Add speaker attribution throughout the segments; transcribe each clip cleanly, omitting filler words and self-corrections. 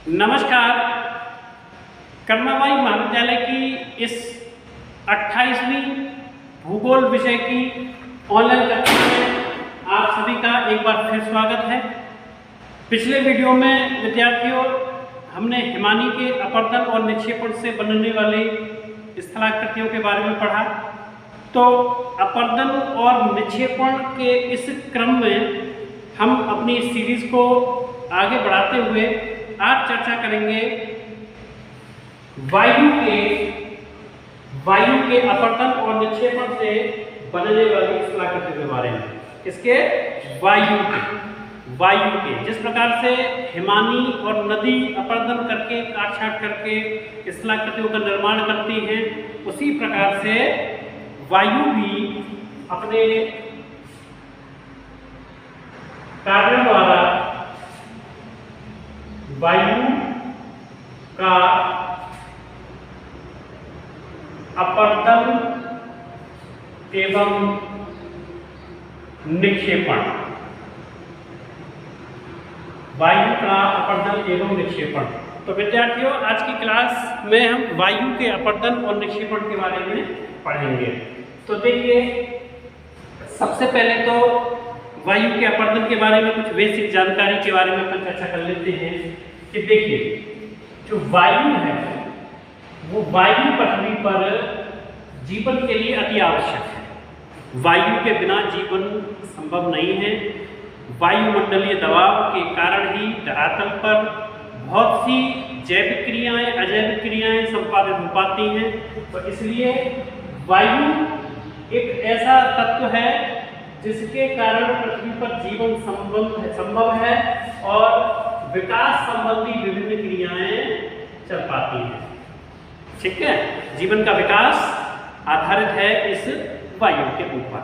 Speaker 1: नमस्कार। कर्माबाई महाविद्यालय की इस 28वीं भूगोल विषय की ऑनलाइन कक्षा में आप सभी का एक बार फिर स्वागत है। पिछले वीडियो में विद्यार्थियों हमने हिमानी के अपरदन और निक्षेपण से बनने वाले स्थलाकृतियों के बारे में पढ़ा। तो अपरदन और निक्षेपण के इस क्रम में हम अपनी इस सीरीज को आगे बढ़ाते हुए आज चर्चा करेंगे वायु के अपरदन और निक्षेपण से बनने वाली स्थलाकृति के बारे में। इसके वायु के जिस प्रकार से हिमानी और नदी अपरदन करके काट छाट करके स्थलाकृतियों का निर्माण करती हैं, उसी प्रकार से वायु भी अपने कार्य द्वारा वायु का अपरदन एवं निक्षेपण, वायु का अपरदन एवं निक्षेपण। तो विद्यार्थियों आज की क्लास में हम वायु के अपरदन और निक्षेपण के बारे में पढ़ेंगे। तो देखिए, सबसे पहले तो वायु के अपरदन के बारे में कुछ बेसिक जानकारी के बारे में अपन चर्चा कर लेते हैं कि देखिए, जो वायु है वो वायु पृथ्वी पर जीवन के लिए अति आवश्यक है। वायु के बिना जीवन संभव नहीं है। वायुमंडलीय दबाव के कारण ही धरातल पर बहुत सी जैविक क्रियाएं, अजैविक क्रियाएं संपादित हो पाती हैं। तो इसलिए वायु एक ऐसा तत्व है जिसके कारण पृथ्वी पर जीवन संभव है और विकास संबंधी विभिन्न क्रियाएं चल पाती हैं। ठीक है, जीवन का विकास आधारित है इस वायु के ऊपर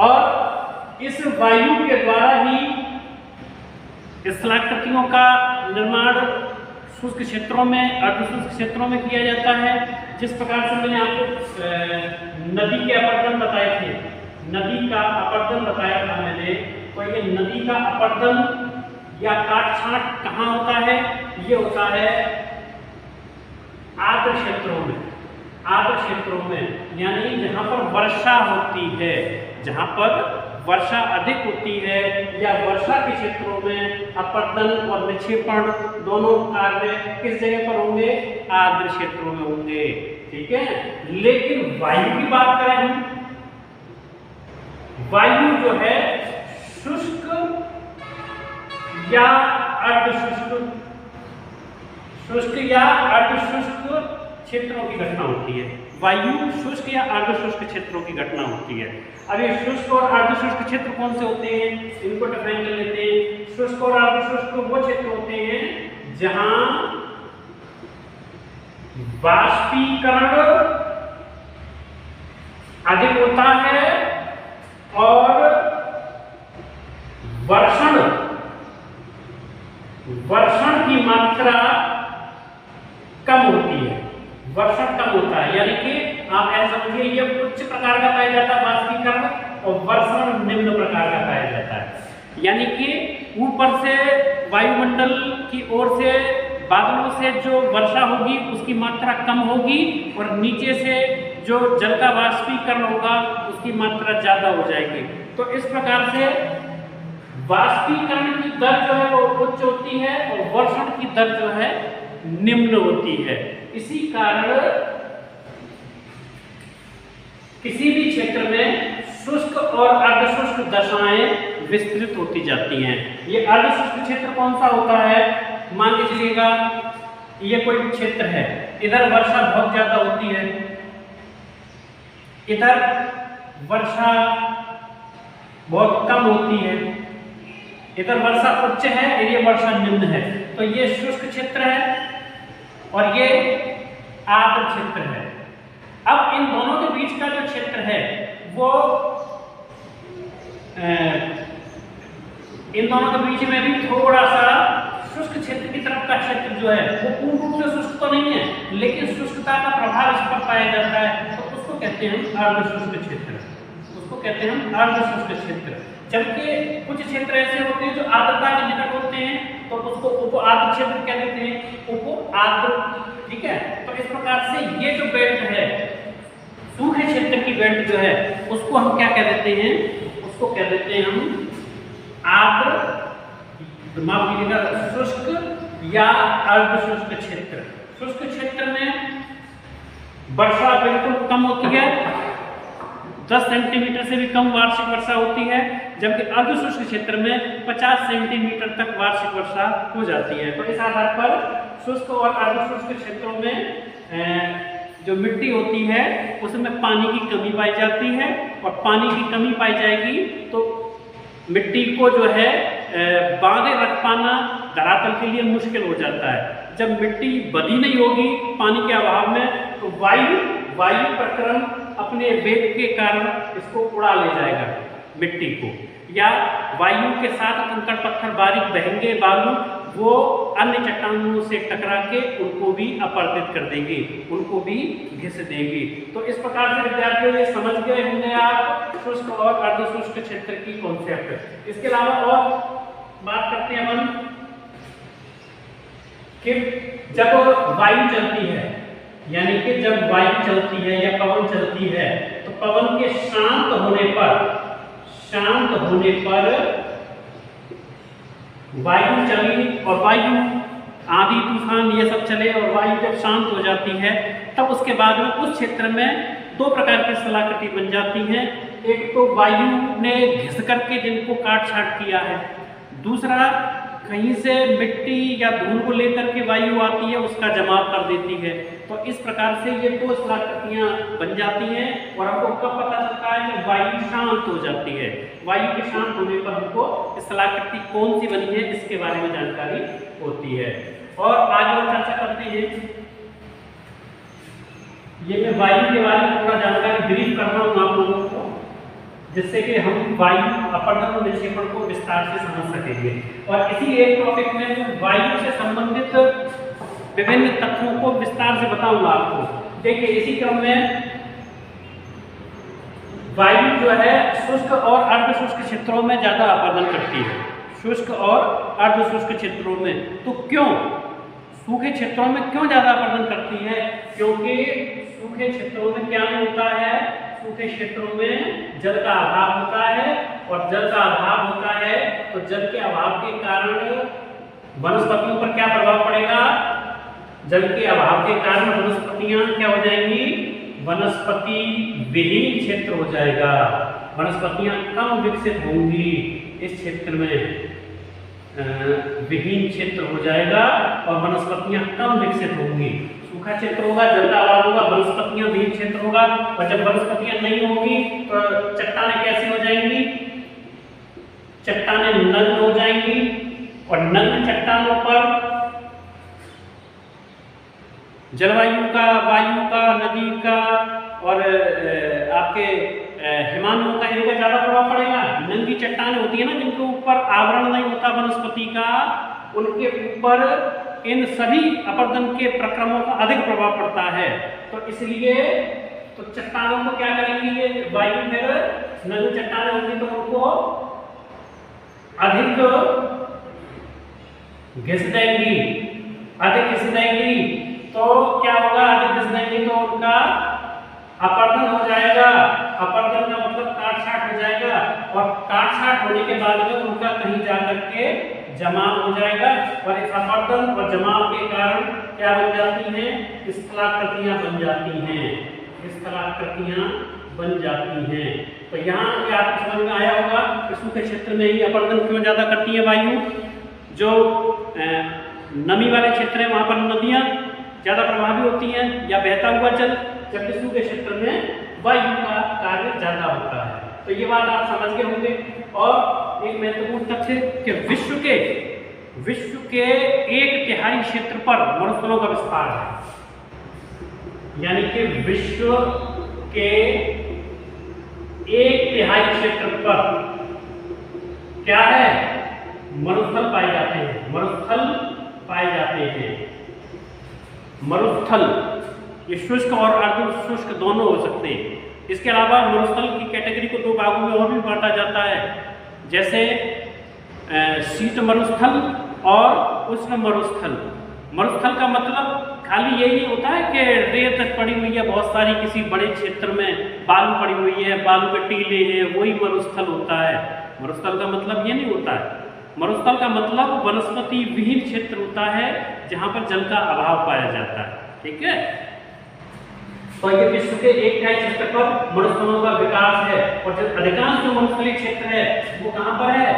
Speaker 1: और इस वायु के द्वारा ही स्थलाकृतियों का निर्माण शुष्क क्षेत्रों में, अर्धशुष्क क्षेत्रों में किया जाता है। जिस प्रकार से मैंने आपको नदी के अपरदन बताए थे, नदी का अपरदन बताया था मैंने, तो ये नदी का अपरदन या काट छांट कहाँ होता है? ये होता है आर्द्र क्षेत्रों में। आर्द्र क्षेत्रों में यानी जहाँ पर वर्षा होती है, जहाँ पर वर्षा अधिक होती है या वर्षा के क्षेत्रों में अपरदन और निक्षेपण दोनों कार्य किस जगह पर होंगे? आर्द्र क्षेत्रों में होंगे। ठीक है, लेकिन वायु की बात करें हम, वायु जो है शुष्क या अर्धशुष्क, शुष्क या अर्धशुष्क क्षेत्रों की घटना होती है। वायु शुष्क या अर्धशुष्क क्षेत्रों की घटना होती है। अब ये शुष्क और अर्धशुष्क क्षेत्र कौन से होते हैं, इनको डिफाइन कर लेते हैं। शुष्क और अर्धशुष्क वो क्षेत्र होते हैं जहां वाष्पीकरण अधिक होता है और वर्षण की मात्रा कम होती है। वर्षण कम होता है, यानी कि आप ऐसा समझिए ये उच्च प्रकार का पाया जाता है वाष्पीकरण और वर्षण निम्न प्रकार का पाया जाता है। यानी कि ऊपर से वायुमंडल की ओर से बादलों से जो वर्षा होगी उसकी मात्रा कम होगी और नीचे से जो जल का वाष्पीकरण होगा उसकी मात्रा ज्यादा हो जाएगी। तो इस प्रकार से वाष्पीकरण की दर जो है वो उच्च होती है और वर्षण की दर जो है निम्न होती है। इसी कारण किसी भी क्षेत्र में शुष्क और अर्धशुष्क दशाएं विस्तृत होती जाती हैं। ये अर्धशुष्क क्षेत्र कौन सा होता है? मान के चलिएगा ये कोई क्षेत्र है, इधर वर्षा बहुत ज्यादा होती है, इधर वर्षा बहुत कम होती है, इधर वर्षा उच्च है, ये वर्षा निम्न है। तो ये शुष्क क्षेत्र है और ये आर्द्र क्षेत्र है। अब इन दोनों के बीच का जो क्षेत्र है वो इन दोनों के बीच में भी थोड़ा सा शुष्क क्षेत्र की तरफ का क्षेत्र जो है वो पूर्ण रूप से शुष्क तो नहीं है, लेकिन शुष्कता का प्रभाव इस पर पाया जाता है। तो उसको कहते हैं अर्धशुष्क क्षेत्र, उसको कहते हैं अर्धशुष्क क्षेत्र। जबकि कुछ क्षेत्र ऐसे होते हैं जो आर्द्रता के निकट होते हैं तो उसको उप आर्द्र क्षेत्र कह देते हैं, उप आर्द्र। ठीक है, तो इस प्रकार से ये जो बेल्ट है, सूखे क्षेत्र की बेल्ट जो है, उसको हम क्या कह देते हैं, उसको कह देते हैं हम आर्द्र, माफ कीजिएगा, शुष्क या अर्ध शुष्क क्षेत्र। शुष्क क्षेत्र में वर्षा बिल्कुल कम होती है, 10 सेंटीमीटर से भी कम वार्षिक वर्षा होती है, जबकि अर्ध शुष्क क्षेत्र में 50 सेंटीमीटर तक वार्षिक वर्षा हो जाती है। तो इस आधार पर शुष्क और अर्ध शुष्क क्षेत्रों में जो मिट्टी होती है उसमें पानी की कमी पाई जाती है, और पानी की कमी पाई जाएगी तो मिट्टी को जो है बांधे रख पाना धरातल के लिए मुश्किल हो जाता है। जब मिट्टी बंधी नहीं होगी पानी के अभाव में, तो वायु प्रक्रम अपने वेग के कारण इसको उड़ा ले जाएगा मिट्टी को, या वायु के साथ कंकड़ पत्थर बारीक बहेंगे, बालू वो अन्य चट्टानों से टकरा के उनको भी अपरदित कर देंगे, उनको भी घिस देंगे। तो इस प्रकार से विद्यार्थियों ये समझ गए होंगे आप शुष्क और अर्ध शुष्क क्षेत्र की कॉन्सेप्ट। इसके अलावा और बात करते हैं अपन कि जब वायु चलती है, यानी कि जब वायु चलती है या पवन चलती है, तो पवन के शांत होने पर वायु चली, और वायु आंधी तूफान ये सब चले, और वायु जब शांत हो जाती है तब उसके बाद में उस क्षेत्र में दो प्रकार की स्थलाकृति बन जाती हैं। एक तो वायु ने घिस करके जिनको काट छाट किया है, दूसरा कहीं से मिट्टी या धूल को लेकर के वायु आती है, उसका जमाव कर देती है। तो इस प्रकार से ये दो स्थलाकृतियां बन जाती हैं, और हमको कब पता चलता है कि वायु शांत हो जाती है। वायु के शांत होने पर हमको स्थलाकृति कौन सी बनी है इसके बारे में जानकारी होती है। और आगे और चर्चा करते हैं। ये मैं वायु के बारे में थोड़ा जानकारी ब्रीफ कर रहा हूँ आप लोगों को, जिससे कि हम वायु अपरदन और निक्षेपण को विस्तार से समझ सकेंगे। और इसी एक टॉपिक में वायु से संबंधित विभिन्न तथ्यों को विस्तार से बताऊंगा आपको। देखिए, इसी क्रम में वायु जो है शुष्क और अर्ध शुष्क क्षेत्रों में ज्यादा अपरदन करती है, शुष्क और अर्ध शुष्क क्षेत्रों में। तो क्यों? सूखे क्षेत्रों में क्यों ज्यादा अपरदन करती है? क्योंकि सूखे क्षेत्रों में क्या होता है, सूखे क्षेत्रों में जल का अभाव होता है, और जल का अभाव होता है तो जल के अभाव के कारण वनस्पतियों पर क्या प्रभाव पड़ेगा? जल के अभाव के कारण वनस्पतियां क्या हो जाएंगी? वनस्पति विहीन क्षेत्र हो जाएगा, वनस्पतियां कम विकसित होंगी, इस क्षेत्र में विहीन क्षेत्र हो जाएगा और वनस्पतियां कम विकसित होंगी। सूखा क्षेत्र होगा, जल का अभाव होगा, वनस्पतियां विहीन क्षेत्र होगा, और जब वनस्पतियां नहीं होंगी तो चट्टानें कैसी हो जाएंगी? चट्टानें नग्न हो जाएंगी, और नग्न चट्टानों पर जलवायु का, वायु का, नदी का और आपके हिमालयों का इनका ज्यादा प्रभाव पड़ेगा। नंगी चट्टानें होती है ना, जिनके ऊपर आवरण नहीं होता वनस्पति का, उनके ऊपर इन सभी अपरदन के प्रक्रमों का अधिक प्रभाव पड़ता है। तो इसलिए तो चट्टानों को क्या करेंगी ये वायु, फिर नंगी चट्टानें होंगी तो उनको अधिक घिस देंगी, अधिक घिस देंगी। तो क्या होगा? अधिक घिस देंगी तो उनका अपरदन हो जाएगा। अपरदन का मतलब काट छाट हो जाएगा, और काट छाट होने के बाद में उनका कहीं जाकर के जमाव हो जाएगा, और इस अपरदन और जमाव के कारण क्या बन जाती हैं? स्थलाकृतियां बन जाती हैं, स्थलाकृतियां बन जाती हैं। तो यहाँ क्या आपको समझ में आया होगा कि सूखे क्षेत्र में ही अपरदन क्यों ज्यादा करती है वायु? जो नमी वाले क्षेत्र है वहां पर नदियां ज्यादा प्रभावी होती हैं या बहता हुआ जल, जबकि सूखे क्षेत्र में वायु का कार्य ज्यादा होता है। तो ये बात आप समझ गए होंगे। और एक महत्वपूर्ण तथ्य कि विश्व के 1/3 क्षेत्र पर मरुस्थलों का विस्तार है, यानी कि विश्व के 1/3 क्षेत्र पर क्या है? मरुस्थल पाए जाते हैं, मरुस्थल पाए जाते हैं। मरुस्थल ये शुष्क और अर्ध शुष्क दोनों हो सकते हैं। इसके अलावा मरुस्थल की कैटेगरी को 2 भागों में और भी बांटा जाता है, जैसे शीत मरुस्थल और उष्ण मरुस्थल। मरुस्थल का मतलब खाली यही नहीं होता है कि रेत पड़ी हुई है बहुत सारी किसी बड़े क्षेत्र में, बालू पड़ी हुई है, बालू के टीले हैं, वही मरुस्थल होता है। मरुस्थल का मतलब ये नहीं होता है। मरुस्थल का मतलब वनस्पति विहीन क्षेत्र होता है जहां पर जल का अभाव पाया जाता है। ठीक है, तो ये विश्व के एक तिहाई क्षेत्र पर मरुस्थलों का विकास है। और जो अधिकांश जो मरुस्थलीय क्षेत्र है वो कहां पर है?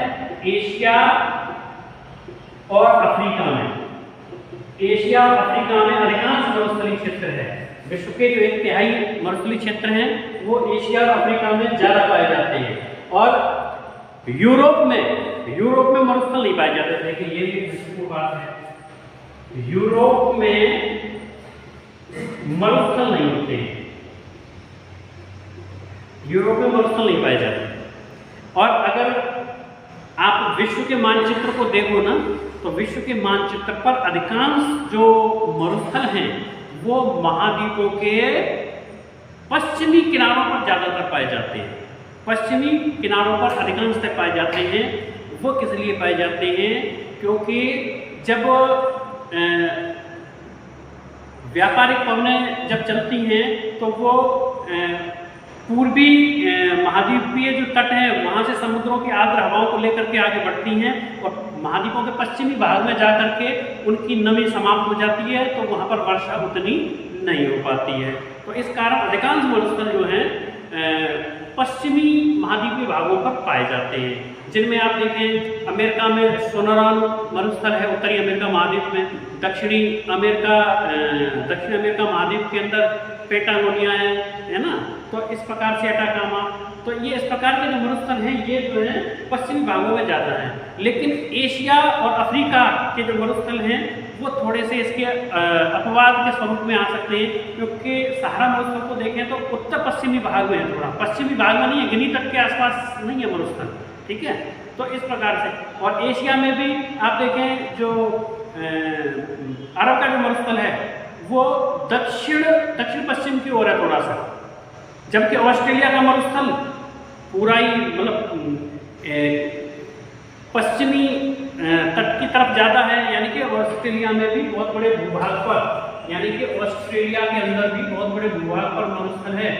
Speaker 1: एशिया और अफ्रीका में। एशिया और अफ्रीका में अधिकांश मरुस्थलीय क्षेत्र है। विश्व के जो एक तिहाई मरुस्थलीय क्षेत्र हैं वो एशिया और अफ्रीका में ज्यादा पाए जाते हैं। और यूरोप में मरुस्थल नहीं पाए जाते। देखिए ये भी महत्वपूर्ण बात है, यूरोप में मरुस्थल नहीं होते हैं, यूरोप में मरुस्थल नहीं पाए जाते। और अगर आप विश्व के मानचित्र को देखो ना, तो विश्व के मानचित्र पर अधिकांश जो मरुस्थल हैं वो महाद्वीपों के पश्चिमी किनारों पर ज्यादातर पाए जाते हैं। पश्चिमी किनारों पर अधिकांशतः पाए जाते हैं। वो किस लिए पाए जाते हैं? क्योंकि जब व्यापारिक पवनें जब चलती हैं तो वो पूर्वी महाद्वीपीय जो तट है वहां से समुद्रों की आर्द्र हवाओं को लेकर के आगे बढ़ती हैं और महाद्वीपों के पश्चिमी भाग में जाकर के उनकी नमी समाप्त हो जाती है, तो वहां पर वर्षा उतनी नहीं हो पाती है। तो इस कारण अधिकांश मरुस्थल जो हैं पश्चिमी महाद्वीपीय भागों पर पाए जाते हैं, जिनमें आप देखें अमेरिका में सोनोरान मरुस्थल है, उत्तरी अमेरिका महाद्वीप में। दक्षिण अमेरिका महाद्वीप के अंदर पेटागोनिया है ना। तो इस प्रकार से अटाकामा, तो ये इस प्रकार के जो मरुस्थल हैं ये जो है पश्चिमी भागों में ज़्यादा हैं। लेकिन एशिया और अफ्रीका के जो मरुस्थल हैं वो थोड़े से इसके अपवाद के स्वरूप में आ सकते हैं, क्योंकि सहारा मरुस्थल को देखें तो उत्तर पश्चिमी भाग में है, थोड़ा पश्चिमी भाग में नहीं है, गिनी तट के आसपास नहीं है मरुस्थल। ठीक है, तो इस प्रकार से। और एशिया में भी आप देखें जो अरब का जो मरुस्थल है वो दक्षिण पश्चिम की ओर है थोड़ा सा, जबकि ऑस्ट्रेलिया का मरुस्थल पूरा ही मतलब पश्चिमी तट की तरफ ज़्यादा है। यानी कि ऑस्ट्रेलिया में भी बहुत बड़े भूभाग पर, यानी कि ऑस्ट्रेलिया के अंदर भी बहुत बड़े भूभाग पर मरुस्थल है।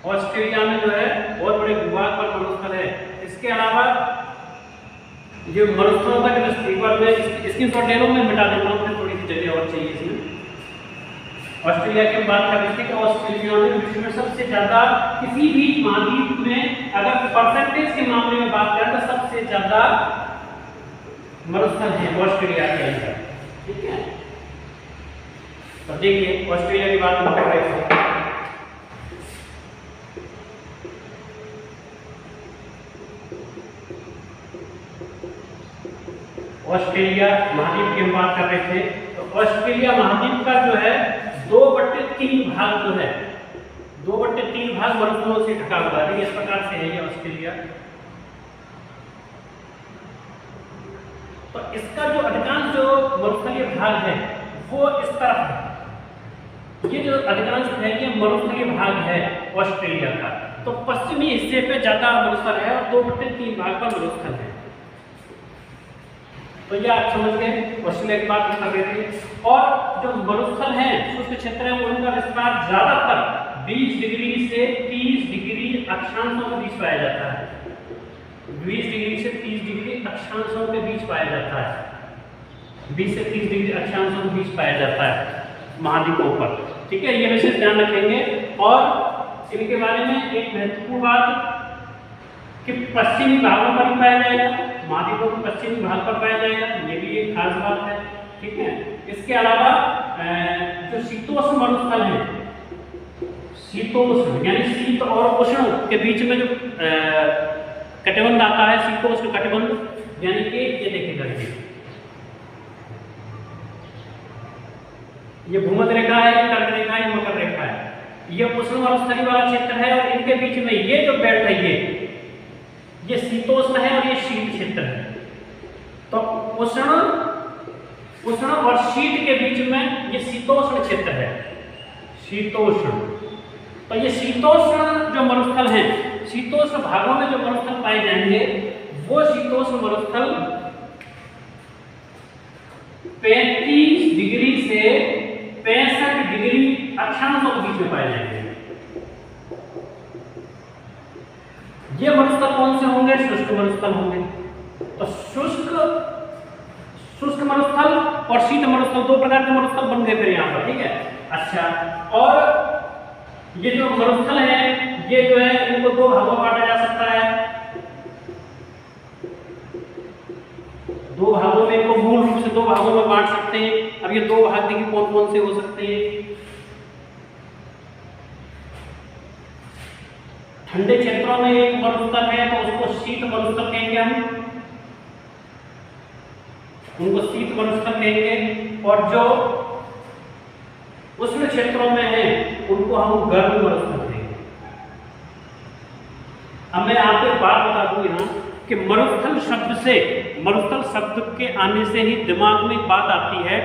Speaker 1: ऑस्ट्रेलिया में जो है बहुत बड़े भूभाग पर मरुस्थल है। इसके अलावा जो मरुस्थलों का जो स्पीकर में इसकी शॉर्ट में मिटा देता हूँ, फिर थोड़ी सी जगह और चाहिए इसमें। ऑस्ट्रेलिया की बात कर रहे थे कि ऑस्ट्रेलिया में विश्व में सबसे ज्यादा किसी भी महाद्वीप में अगर परसेंटेज के मामले में बात करें तो सबसे ज्यादा मरुस्थल है ऑस्ट्रेलिया के अंदर। ठीक है, तो देखिए ऑस्ट्रेलिया की बात हम कर रहे थे। ऑस्ट्रेलिया महाद्वीप की हम बात कर रहे थे, तो ऑस्ट्रेलिया महाद्वीप का जो है 2/3 भाग जो है, 2/3 भाग मरुस्थलों से ढका हुआ है। इस प्रकार से है ये ऑस्ट्रेलिया। तो इसका जो अधिकांश जो मरुस्थलीय भाग है वो इस तरफ है। ये जो अधिकांश है ये मरुस्थलीय भाग है ऑस्ट्रेलिया का। तो पश्चिमी हिस्से पे ज्यादा मरुस्थल है और 2/3 भाग पर मरुस्थल है। तो ये आप समझ गए, ऑस्ट्रेलिया की बात कर रहे थे। और जो मरुस्थल हैं शुष्क क्षेत्र है उनका विस्तार ज्यादातर 20 डिग्री से 30 डिग्री अक्षांशों के बीच पाया जाता है। 20 डिग्री से 30 डिग्री अक्षांशों के बीच पाया जाता है। 20 से 30 डिग्री अक्षांशों के बीच पाया जाता है महाद्वीपों पर। ठीक है, ये विशेष ध्यान रखेंगे। और इनके बारे में एक महत्वपूर्ण बात कि पश्चिमी भागों पर ही पाया जाएगा, महाद्वीपों के पश्चिमी भाग पर पाया जाएगा, ये भी एक खास बात है। ठीक है, इसके अलावा जो शीतोष्ण मरुस्थल है, शीतोष्ण यानी शीत और उष्ण के बीच में जो कटिबंध आता है, शीतोष्ण कटिबंध, यानी कि ये देखिएगा ये भूमध्य रेखा है, ये कर्क रेखा है, ये मकर रेखा है। ये उष्ण मरुस्थलीय वाला क्षेत्र है और इनके बीच में ये जो बेल्ट है ये शीतोष्ण है और ये शीत क्षेत्र है। तो उष्ण और शीत के बीच में ये शीतोष्ण क्षेत्र है, शीतोष्ण। तो ये शीतोष्ण जो मरुस्थल हैं, शीतोष्ण भागों में जो मरुस्थल पाए जाएंगे वो शीतोष्ण मरुस्थल 35 डिग्री से 65 डिग्री अक्षांशों के बीच में पाए जाएंगे। ये मरुस्थल कौन से होंगे? शुष्क मरुस्थल होंगे। तो शुष्क मरुस्थल और शीत मरुस्थल, दो प्रकार के मरुस्थल बन गए फिर यहाँ पर, ठीक है। अच्छा, और ये जो मरुस्थल है ये जो है इनको दो भागों में बांटा जा सकता है। दो भागों में, इनको मूल रूप से दो भागों में बांट सकते हैं। अब ये दो भाग देखिए कौन कौन से हो सकते हैं। ठंडे क्षेत्रों में एक मरुस्थल है तो उसको शीत मरुस्थल कहेंगे हम, उनको शीत मरुस्थल कहेंगे। और जो उष्ण क्षेत्रों में है उनको हम गर्म मरुस्थल कहेंगे। अब मैं आपको एक बात बता दूं यहाँ कि मरुस्थल शब्द के आने से ही दिमाग में एक बात आती है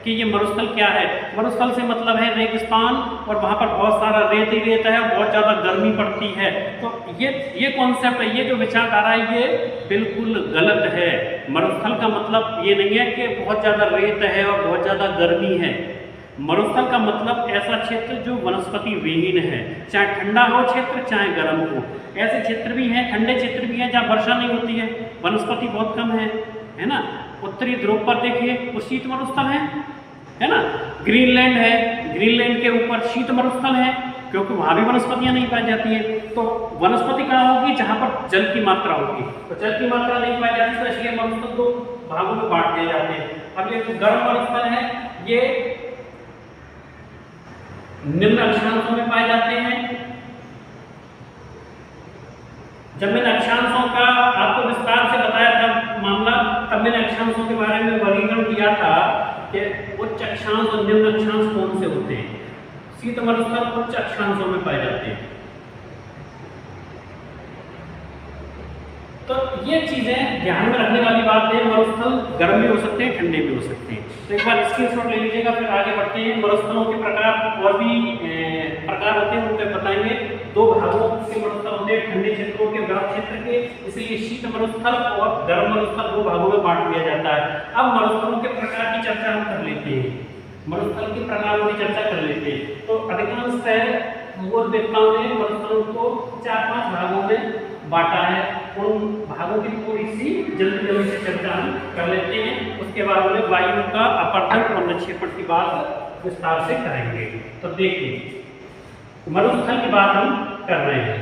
Speaker 1: कि ये मरुस्थल क्या है। मरुस्थल से मतलब है रेगिस्तान, और वहां पर बहुत सारा रेत ही रेत है, बहुत ज्यादा गर्मी पड़ती है। तो ये कॉन्सेप्ट है, ये जो विचारधारा है ये बिल्कुल गलत है। मरुस्थल का मतलब ये नहीं है कि बहुत ज्यादा रेत है और बहुत ज्यादा गर्मी है। मरुस्थल का मतलब ऐसा क्षेत्र जो वनस्पति विहीन है, चाहे ठंडा हो क्षेत्र चाहे गर्म हो। ऐसे क्षेत्र भी हैं, ठंडे क्षेत्र भी हैं जहाँ वर्षा नहीं होती है, वनस्पति बहुत कम है ना। उत्तरी ध्रुव पर देखिए वो शीत मरुस्थल है ना। ग्रीनलैंड है, ग्रीनलैंड के ऊपर शीत मरुस्थल है क्योंकि वहां भी वनस्पतियां नहीं पाई जाती है। तो वनस्पति कहाँ होगी? जहां पर जल की मात्रा होगी। तो जल की मात्रा नहीं पाई जाती तो इसलिए मरुस्थल दो भागों में बांट दिए जाते हैं। अब ये जो गर्म मरुस्थल है ये निम्न अक्षांशों में पाए जाते हैं। जब मैंने अक्षांशों का आपको विस्तार से बताया था मामला, तब मैंने अक्षांशों के बारे में वर्गीकरण किया था कि उच्च अक्षांश और निम्न अक्षांश कौन से होते हैं। शीत मरुस्थल उच्च अक्षांशों में पाए जाते हैं। तो ये चीजें ध्यान में रखने वाली बात है। मरुस्थल गर्म भी हो सकते हैं, ठंडे भी हो सकते हैं। तो एक बार स्क्रीनशॉट ले लीजिएगा, फिर आगे बढ़ते हैं। मरुस्थलों के प्रकार और भी प्रकार होते हैं, उनको बताएंगे। दो भागों के मरुस्थल होते हैं, ठंडे क्षेत्रों के, गर्म क्षेत्र के। इसलिए शीत मरुस्थल और गर्म मरुस्थल दो भागों में बांट दिया जाता है। अब मरुस्थलों के प्रकार की चर्चा हम कर लेते हैं। मरुस्थल के प्रकारों की चर्चा कर लेते हैं। तो अधिकांश भूगोलवेत्ताओं ने मरुस्थलों को 4-5 भागों में बांटा है। उन भागों की थोड़ी सी जल्दी से चर्चा हम कर लेते हैं। उसके बाद में वायु का अपरदन और निक्षेपण की बात विस्तार से करेंगे। तो देखिए मरुस्थल की बात हम कर रहे हैं।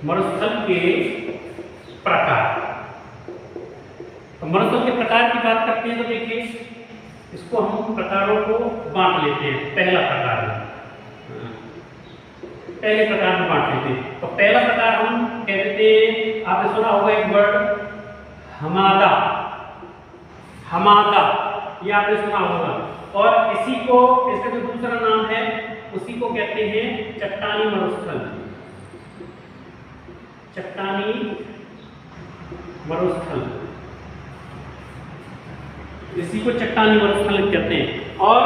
Speaker 1: मरुस्थल के प्रकार, तो मरुस्थल के प्रकार की बात करते हैं तो देखिए इसको हम प्रकारों को बांट लेते हैं। पहले प्रकार में बांट लेते हैं। तो पहला प्रकार हम कहते हैं, आपने सुना होगा एक वर्ड हमादा, ये आपने सुना होगा। और इसी को, इसका जो दूसरा नाम है उसी को कहते हैं चट्टानी मरुस्थल। चट्टानी मरुस्थल, इसी को चट्टानी मरुस्थल कहते हैं। और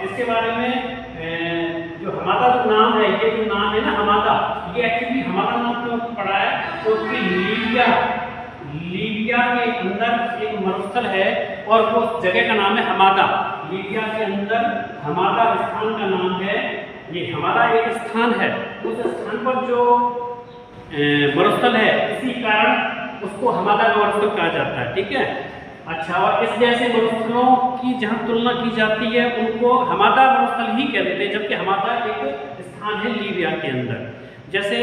Speaker 1: इसके बारे में जो हमादा जो नाम है, ये जो नाम है ना हमादा, ये एक्चुअली हमादा नाम क्यों पड़ा है क्योंकि लीबिया के अंदर एक मरुस्थल है और वो जगह का नाम है हमादा। लीबिया के अंदर हमादा स्थान का नाम है, ये हमादा एक स्थान है। उस स्थान पर जो मरुस्थल है इसी कारण उसको हमादा का मरुस्थल कहा जाता है, ठीक है। अच्छा, और इस जैसे मरुस्थलों की जहाँ तुलना की जाती है उनको हमादा मरुस्थल ही कह देते हैं, जबकि हमादा एक स्थान है लीबिया के अंदर। जैसे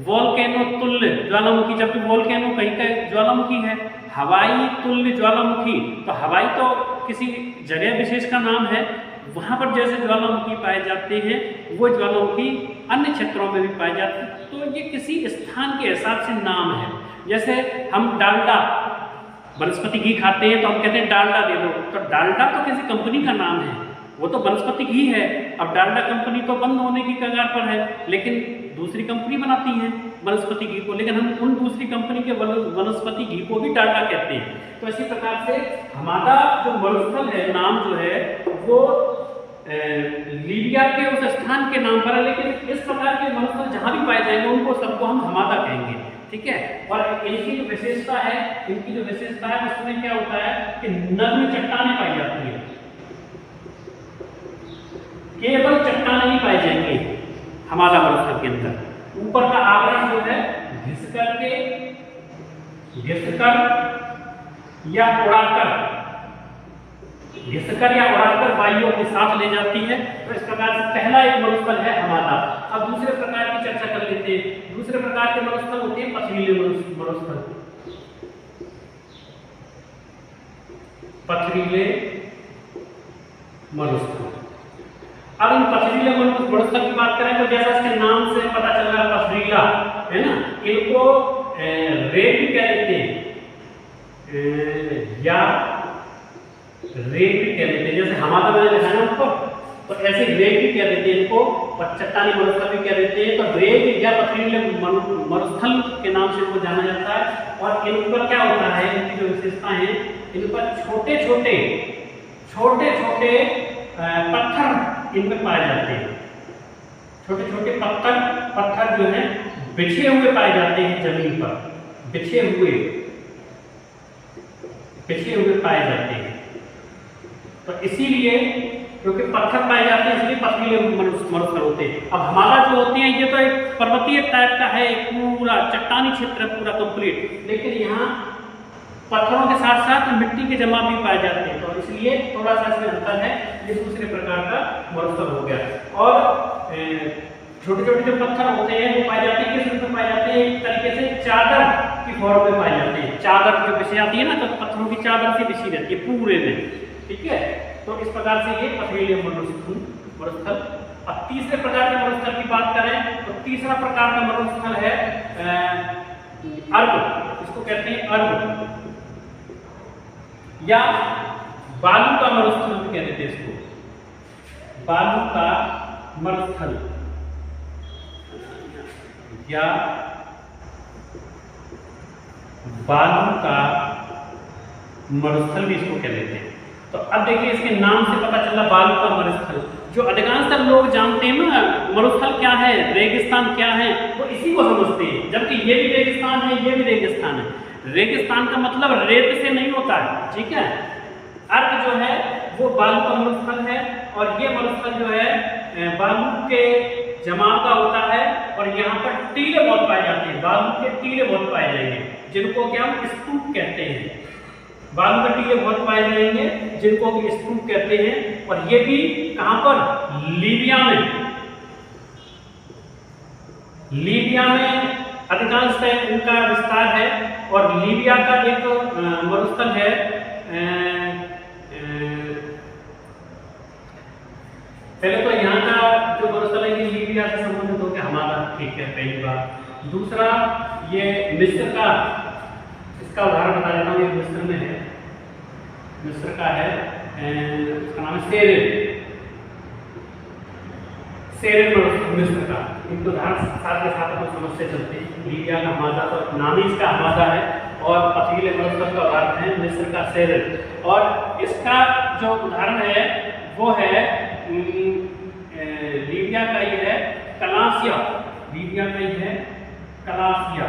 Speaker 1: वोल्केनो तुल्य ज्वालामुखी, जबकि वोल्केनो कहीं का ज्वालामुखी है। हवाई तुल्य ज्वालामुखी, तो हवाई तो किसी जगह विशेष का नाम है, वहाँ पर जैसे ज्वालामुखी पाए जाते हैं वो ज्वालामुखी अन्य क्षेत्रों में भी पाए जाते हैं। तो ये किसी स्थान के हिसाब से नाम है। जैसे हम डालडा वनस्पति घी खाते हैं तो हम कहते हैं डालडा दे दो, तो डालडा तो किसी कंपनी का नाम है, वो तो वनस्पति घी है। अब डालडा कंपनी तो बंद होने की कगार पर है, लेकिन दूसरी कंपनी बनाती है वनस्पति घी को, लेकिन हम उन दूसरी कंपनी के वनस्पति घी को भी डालडा कहते हैं। तो इसी प्रकार से हमारा जो मरुस्थल है नाम जो है वो लीबिया के उस स्थान के नाम पर है, लेकिन इस प्रकार के मरुस्थल जहाँ भी पाए जाएंगे उनको सबको हम हमादा कहेंगे। ठीक है। और इनकी जो विशेषता है उसमें क्या होता है कि नग्न चट्टानें पाई जाती है, केवल चट्टानें नहीं पाई जाएंगी हमारा मरुस्थल के अंदर। ऊपर का आवरण जो है घिसकर या उड़ाकर वायु के साथ ले जाती है। तो इस प्रकार से पहला एक मरुस्थल है हमारा। अब दूसरे प्रकार की चर्चा कर लेते हैं। दूसरे प्रकार के मरुस्थल होते हैं पथरीले मरुस्थल। अब इन पथरीले मरुस्थल की बात करें तो जैसा इसके नाम से पता चल रहा है पथरीला है ना, इनको रेत भी कह देते हैं या रेत भी कह देते हैं। जैसे हमारा मैंने लिखा है आपको, तो ऐसे रेत भी कह देते हैं इनको, और चट्टानी मरुस्थल भी कह देते हैं। तो रेत या पथरीले मरुस्थल के नाम से इनको जाना जाता है। और इन पर क्या होता है, इनकी जो विशेषताएं हैं, इन पर छोटे छोटे पत्थर इनमें पाए जाते हैं। छोटे छोटे पत्थर जो है बिछे हुए पाए जाते हैं जमीन पर, बिछे हुए पाए जाते हैं। तो इसीलिए क्योंकि पत्थर पाए जाते हैं इसलिए पथरीले मरुस्थल होते हैं। अब हमारा जो होते हैं ये तो एक पर्वतीय टाइप का है, पूरा चट्टानी क्षेत्र है पूरा कंप्लीट, लेकिन यहाँ पत्थरों के साथ साथ मिट्टी के जमा भी पाए जाते हैं। तो इसलिए थोड़ा सा इसमें अंतर है, ये दूसरे प्रकार का मरुस्थल हो गया। और छोटे छोटे जो पत्थर होते हैं वो पाए जाते हैं, किस रूप में पाए जाते हैं, एक तरीके से चादर की फॉर्म में पाए जाते हैं। चादर जो बिछी आती है ना, तो पत्थरों की चादर से बिछी रहती है पूरे में, ठीक है। तो इस प्रकार से ये पथरीले मरुस्थल। अब तीसरे प्रकार के मरुस्थल की बात करें तो तीसरा प्रकार का मरुस्थल है अर्क, इसको कहते हैं अर्क या बालू का मरुस्थल भी कह देते हैं इसको, बालू का मरुस्थल या बालू का मरुस्थल भी इसको कह देते हैं। तो अब देखिए इसके नाम से पता चला बालू का मरुस्थल। जो अधिकांशतः लोग जानते हैं ना मरुस्थल क्या है, रेगिस्तान क्या है, वो इसी को समझते हैं, जबकि ये भी रेगिस्तान है, ये भी रेगिस्तान है। रेगिस्तान का मतलब रेत से नहीं होता है, ठीक है। अर्क जो है वो बालू का मरुस्थल है, और ये मरुस्थल जो है बालू के जमाव का होता है। और यहाँ पर टीले बहुत पाए जाते हैं, बालू के टीले बहुत पाए जाएंगे, जिनको क्या हम स्तूप कहते हैं। बालू के टीले बहुत पाए जाएंगे जिनको कि स्तूप कहते हैं। और ये भी कहाँ पर, लीबिया में अधिकांशतः उनका विस्तार है। और लीबिया का एक मरुस्थल है, पहले तो यहाँ का जो मरुस्थल है ये लीबिया से संबंधित हो गया हमारा, ठीक है, पहली बात। दूसरा ये मिस्र का, इसका उदाहरण बता देता हूँ, ये मिस्र में है, मिस्र का है, इसका नाम है सेरेन मरुस्थल मिस्र का। इनको उदाहरण साथ के साथ अपन समझते चलते हैं। लीबिया का हमारा तो नाम ही इसका हमारा है, और पथरीले मरुस्थल का उदाहरण है मिस्र का सेरेन। और इसका जो उदाहरण है वो है लीबिया का ये है कलासिया, लीबिया का ये है कलासिया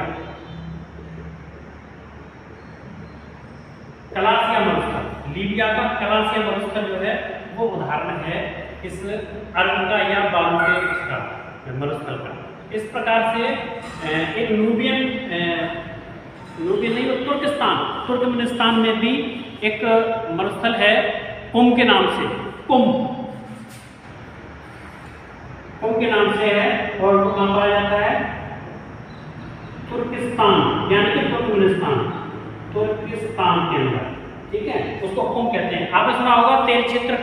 Speaker 1: मरुस्थल। लीबिया का कलासिया मरुस्थल जो है वो उदाहरण है इस अर्क का या बालू के इसका मरुस्थल का। इस प्रकार से एक नूबियन नहीं, तुर्कमेनिस्तान में भी एक मरुस्थल है कुम के नाम से, कुम के नाम से है। और वो कहाँ पाया जाता है, तुर्किस्तान यानी कि तुर्किस्तान के अंदर, ठीक है, उसको कुम कहते हैं। आपने सुना होगा तेल क्षेत्र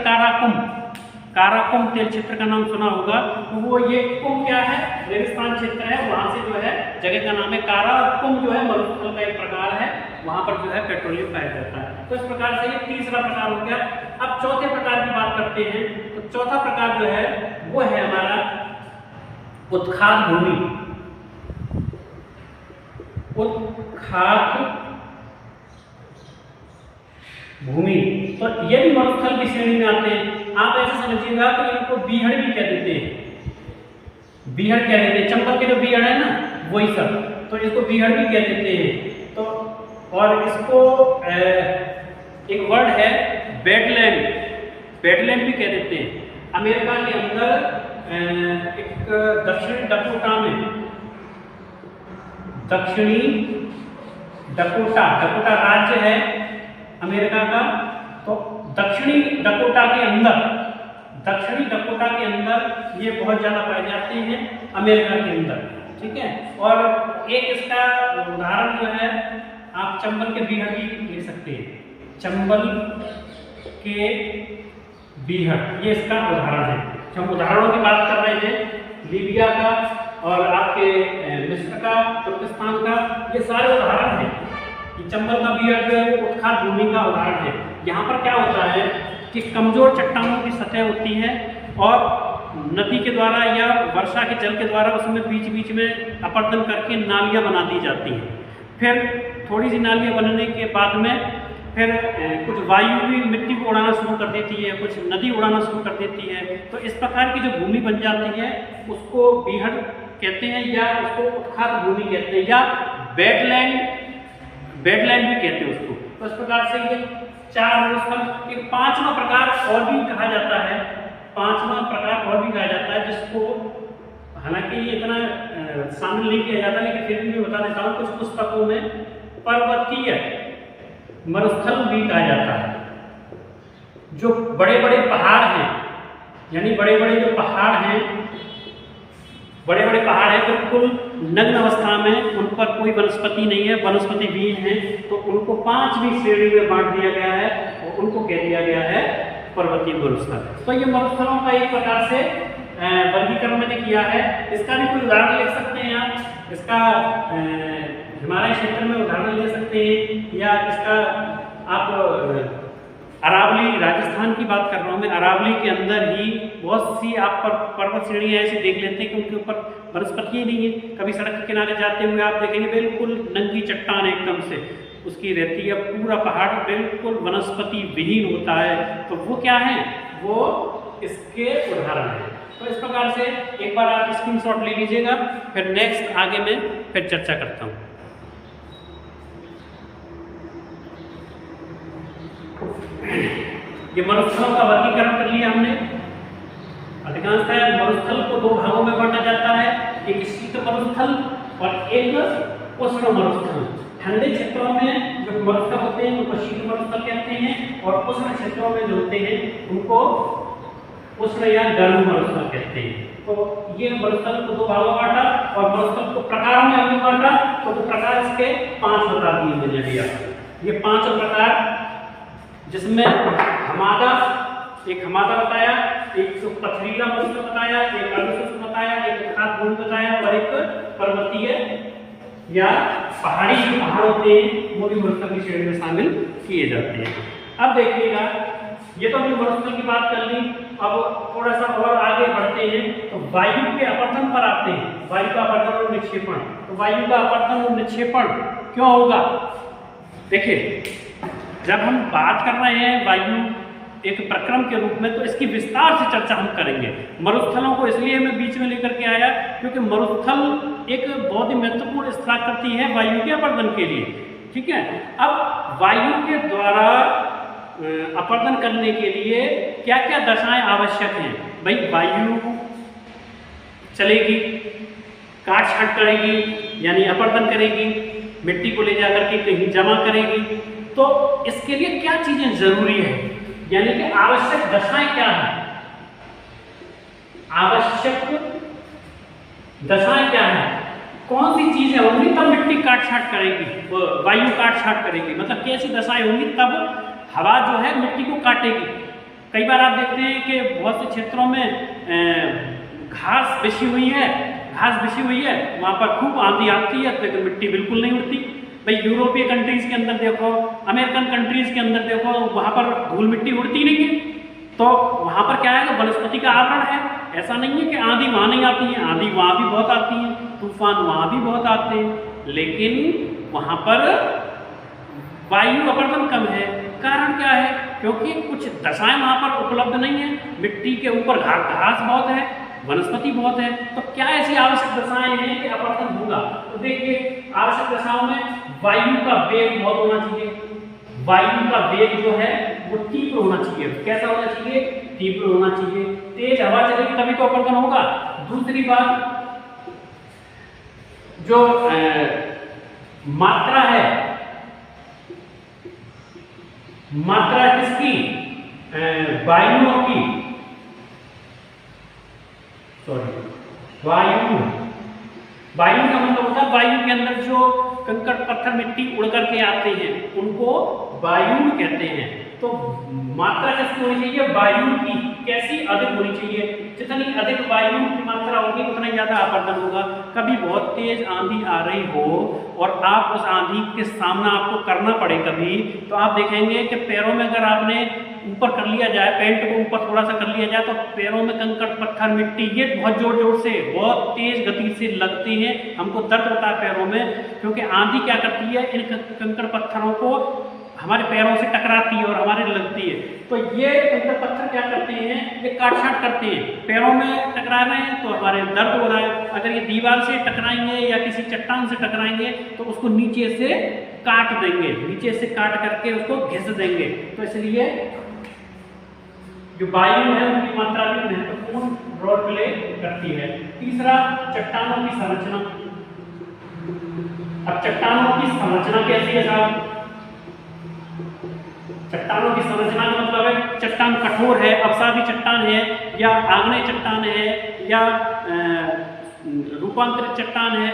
Speaker 1: काराकुम तेल क्षेत्र का नाम सुना होगा। तो वो ये कुम क्या है, रेगिस्तान क्षेत्र है, वहां से जो है जगह का नाम है कारा। और कुम जो है मरुस्थल का एक प्रकार है, वहां पर जो है पेट्रोलियम पाया जाता है। तो इस प्रकार से ये तीसरा प्रकार हो गया। अब चौथे प्रकार की बात करते हैं। तो चौथा प्रकार जो है वो है हमारा उत्खात भूमि। तो ये भी मरुस्थल की श्रेणी में आते हैं। आप ऐसे समझिएगा कि इनको बीहड़ भी कह देते हैं, चंबल के जो बीहड़ है ना वही सब, तो इसको बीहड़ भी कह देते हैं। तो और इसको एक वर्ड है बेडलैंड, बेडलैंड भी कह देते हैं। अमेरिका के अंदर एक दक्षिणी डकोटा में, दक्षिणी डकोटा, डकोटा राज्य है अमेरिका का, तो दक्षिणी डकोटा के अंदर, दक्षिणी डकोटा के अंदर ये बहुत ज़्यादा पाए जाते हैं अमेरिका के अंदर, ठीक है। और एक इसका उदाहरण जो है आप चंबल के बीहड़ भी ले सकते हैं, चंबल के बीहड़, ये इसका उदाहरण है। हम उदाहरणों की बात कर रहे हैं, लीबिया का और आपके मिस्र का, तुर्किस्तान का, ये सारे उदाहरण हैं। ये चंबल का बीहड़ जो है वो उत्खात भूमि का उदाहरण है। यहाँ पर क्या होता है कि कमजोर चट्टानों की सतह होती है और नदी के द्वारा या वर्षा के जल के द्वारा उसमें बीच बीच में अपर्दन करके नालियाँ बना दी जाती हैं। फिर थोड़ी सी नालियाँ बनने के बाद में फिर कुछ वायु भी मिट्टी को उड़ाना शुरू कर देती है, कुछ नदी उड़ाना शुरू कर देती है। तो इस प्रकार की जो भूमि बन जाती है उसको बीहड़ कहते हैं, या उसको उत्खात भूमि कहते हैं, या बेडलैंड, बेडलैंड भी कहते हैं उसको। तो इस प्रकार से ये चार मरुस्थल। एक पांचवा प्रकार और भी कहा जाता है, पांचवा प्रकार और भी कहा जाता है, जिसको हालांकि ये इतना शामिल नहीं किया जाता, लेकिन फिर भी मैं बता देता हूँ, कुछ पुस्तकों में पर्वतीय मरुस्थल भी कहा जाता है। जो बड़े बड़े पहाड़ हैं, यानी बड़े बड़े जो पहाड़ हैं, बड़े बड़े पहाड़ हैं, बिल्कुल नग्न अवस्था में, उन पर कोई वनस्पति नहीं है, वनस्पति विहीन है, तो उनको 5वीं श्रेणी में बांट दिया गया है और उनको कह दिया गया है पर्वतीय मरुस्थल। तो ये मरुस्थलों का एक प्रकार से वर्गीकरण मैंने किया है। इसका भी कोई उदाहरण ले सकते हैं आप, इसका हिमालय क्षेत्र में उदाहरण ले सकते हैं, या इसका आप अरावली, राजस्थान की बात कर रहा हूँ मैं, अरावली के अंदर ही बहुत सी आप पर्वत श्रेणियाँ ऐसी देख लेते हैं कि उनके ऊपर वनस्पति नहीं है। कभी सड़क के किनारे जाते हुए आप देखेंगे बिल्कुल नंगी चट्टान एकदम से उसकी रहती है, पूरा पहाड़ बिल्कुल वनस्पति विहीन होता है। तो वो क्या है, वो इसके उदाहरण है। तो इस प्रकार से एक बार आप स्क्रीनशॉट ले लीजिएगा, फिर नेक्स्ट आगे मैं फिर चर्चा करता हूँ। ये मरुस्थलों का वर्गीकरण कर लिया हमने। अधिकांशतः मरुस्थल को दो भागों में बांटा जाता है, एक शीत मरुस्थल और एक उष्ण मरुस्थल। ठंडे क्षेत्रों में जो मरुस्थल होते हैं उनको शीत मरुस्थल कहते हैं, और उष्ण क्षेत्रों में जो होते हैं उनको उष्ण या गर्म मरुस्थल कहते हैं। तो ये मरुस्थल को दो भागों में बांटा और मरुस्थल को प्रकारों में हमने बांटा। तो वो प्रकार इसके 5 बता दिए मैंने भैया। ये 5 प्रकार, जिसमें हमादा, एक हमादा बताया, एक पथरीला मरुस्थल बताया, एक अर्धशुष्क बताया, एक उत्खात भूमि बताया, और एक पर्वतीय या पहाड़ी जो पहाड़ होते हैं वो भी मरुस्थल की श्रेणी में शामिल किए जाते हैं। अब देखिएगा, ये तो हमने मरुस्थल की बात कर ली। अब थोड़ा सा और आगे बढ़ते हैं तो वायु के अपरदन पर आते हैं। वायु का अपरदन और निक्षेपण। तो वायु का अपरदन और निक्षेपण क्यों होगा? देखिए, जब हम बात कर रहे हैं वायु एक प्रक्रम के रूप में, तो इसकी विस्तार से चर्चा हम करेंगे। मरुस्थलों को इसलिए मैं बीच में लेकर के आया क्योंकि मरुस्थल एक बहुत ही महत्वपूर्ण स्थलाकृति है वायु के अपरदन के लिए, ठीक है। अब वायु के द्वारा अपरदन करने के लिए क्या क्या दशाएं आवश्यक हैं? भाई, वायु चलेगी, काट छांट करेगी, यानी अपरदन करेगी, मिट्टी को ले जाकर के कहीं जमा करेगी। तो इसके लिए क्या चीजें जरूरी है, यानी कि आवश्यक दशाएं क्या है? आवश्यक दशाएं क्या है? कौन सी चीजें होंगी तब मिट्टी काट छांट करेगी, वायु काट छांट करेगी? मतलब कैसी दशाएं होंगी तब हवा जो है मिट्टी को काटेगी। कई बार आप देखते हैं कि बहुत से क्षेत्रों में घास बिछी हुई है, वहां पर खूब आंधी आती है लेकिन मिट्टी बिल्कुल नहीं उड़ती। भाई, यूरोपीय कंट्रीज के अंदर देखो, अमेरिकन कंट्रीज के अंदर देखो, वहां पर धूल मिट्टी उड़ती नहीं है। तो वहां पर क्या है, वनस्पति का आवरण है। ऐसा नहीं है कि आंधी वहां नहीं आती है, आंधी वहां भी बहुत आती है, तूफान वहां भी बहुत आते हैं, लेकिन वहां पर वायु अपरदन कम है। कारण क्या है? क्योंकि कुछ दशाएं वहां पर उपलब्ध नहीं है। मिट्टी के ऊपर घास बहुत है, वनस्पति बहुत है। तो क्या ऐसी आवश्यक दशाएं हैं कि अपवर्तन होगा? तो देखिए आवश्यक दशाओं में वायु का वेग बहुत होना चाहिए, वायु का वेग जो है वो तीव्र होना चाहिए। कैसा होना चाहिए? तीव्र होना चाहिए। तेज हवा चलेगी तभी तो अपवर्तन होगा। दूसरी बात, जो मात्रा है, मात्रा किसकी? वायुओं की, सॉरी वायु, वायु का मतलब होता है वायु के अंदर जो कंकड़ पत्थर मिट्टी उड़ करके आते हैं उनको वायु कहते हैं। तो मात्रा कैसी होनी चाहिए? वायु की कैसी? अधिक होनी चाहिए। जितनी अधिक वायु की मात्रा होगी उतना ज्यादा अपवर्तन होगा। कभी बहुत तेज आंधी आ रही हो और आप उस आंधी के सामना आपको करना पड़े कभी, तो आप देखेंगे कि पैरों में अगर आपने ऊपर कर लिया जाए, पैंट को ऊपर थोड़ा सा कर लिया जाए, तो पैरों में कंकड़ पत्थर मिट्टी ये बहुत जोर जोर से बहुत तेज गति से लगते हैं, हमको दर्द होता है पैरों में, क्योंकि आंधी क्या करती है, इन कंकड़ पत्थरों को हमारे पैरों से टकराती है और हमारे लगती है। तो ये कंकड़ पत्थर क्या करते हैं, ये काट-छाट करते हैं, पैरों में टकरा रहे हैं तो हमारे दर्द हो रहा है। अगर ये दीवार से टकराएंगे या किसी चट्टान से टकराएंगे तो उसको नीचे से काट देंगे, नीचे से काट करके उसको घिस देंगे। तो इसलिए जो वायु है उनकी मात्रा भी महत्वपूर्ण रोल प्ले करती है। तीसरा, चट्टानों की संरचना। अब चट्टानों की संरचना कैसी है साहब? चट्टानों की संरचना का मतलब है चट्टान कठोर है, अवसादी चट्टान है, या आग्नेय चट्टान है, या रूपांतरित चट्टान है।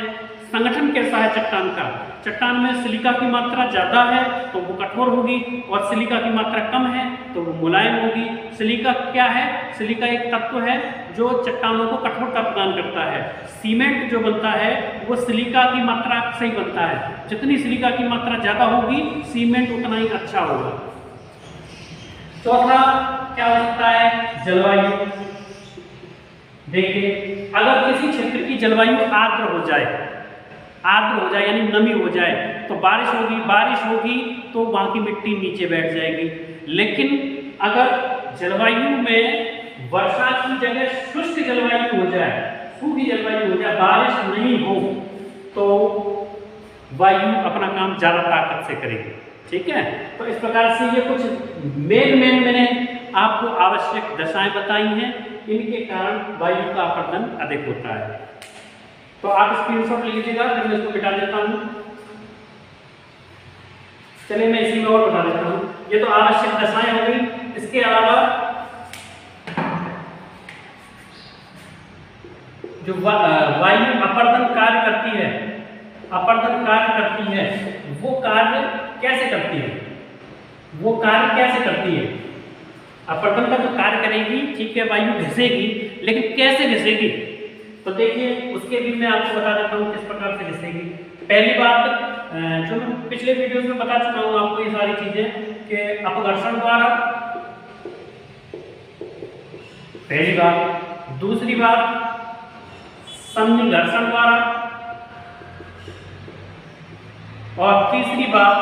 Speaker 1: संगठन कैसा है चट्टान का? चट्टान में सिलिका की मात्रा ज्यादा है तो वो कठोर होगी, और सिलिका की मात्रा कम है तो वो मुलायम होगी। सिलिका क्या है? सिलिका एक तत्व है जो चट्टानों को कठोरता प्रदान करता है। सीमेंट जो बनता है वो सिलिका की मात्रा से ही बनता है। जितनी सिलिका की मात्रा ज्यादा होगी सीमेंट उतना ही अच्छा होगा। चौथा क्या हो सकता है? जलवायु। देखिए, अगर किसी क्षेत्र की जलवायु आर्द्र हो जाए, आर्द्र हो जाए यानी नमी हो जाए, तो बारिश होगी, बारिश होगी तो वहां की मिट्टी नीचे बैठ जाएगी। लेकिन अगर जलवायु में वर्षा की जगह शुष्क जलवायु हो जाए, सूखी जलवायु हो जाए, बारिश नहीं हो, तो वायु अपना काम ज्यादा ताकत से करेगी। ठीक है, तो इस प्रकार से ये कुछ मेन मैंने आपको आवश्यक दशाएं बताई हैं, इनके कारण वायु का अपवर्तन अधिक होता है। तो आप स्क्रीनशॉट ले लीजिएगा, फिर मैं इसको मिटा देता हूं। चलिए मैं इसी में और बता देता हूं। ये तो आवश्यक दशाएं हो गई। इसके अलावा जो वायु अपवर्तन कार्य करती है, अपवर्तन कार्य करती है, वो कार्य कैसे करती है? वो कार्य कैसे करती है? अपवर्तन का जो कार्य करेगी, ठीक है, वायु घिसेगी, लेकिन कैसे घिसेगी? तो देखिए उसके भी मैं आपको बता देता हूँ किस प्रकार से घिसेगी। पहली बात, जो मैं पिछले वीडियोस में बता चुका हूँ आपको ये सारी चीजें, कि अपघर्षण द्वारा, पहली बात। दूसरी बात, सन्निघर्षण द्वारा, और तीसरी बात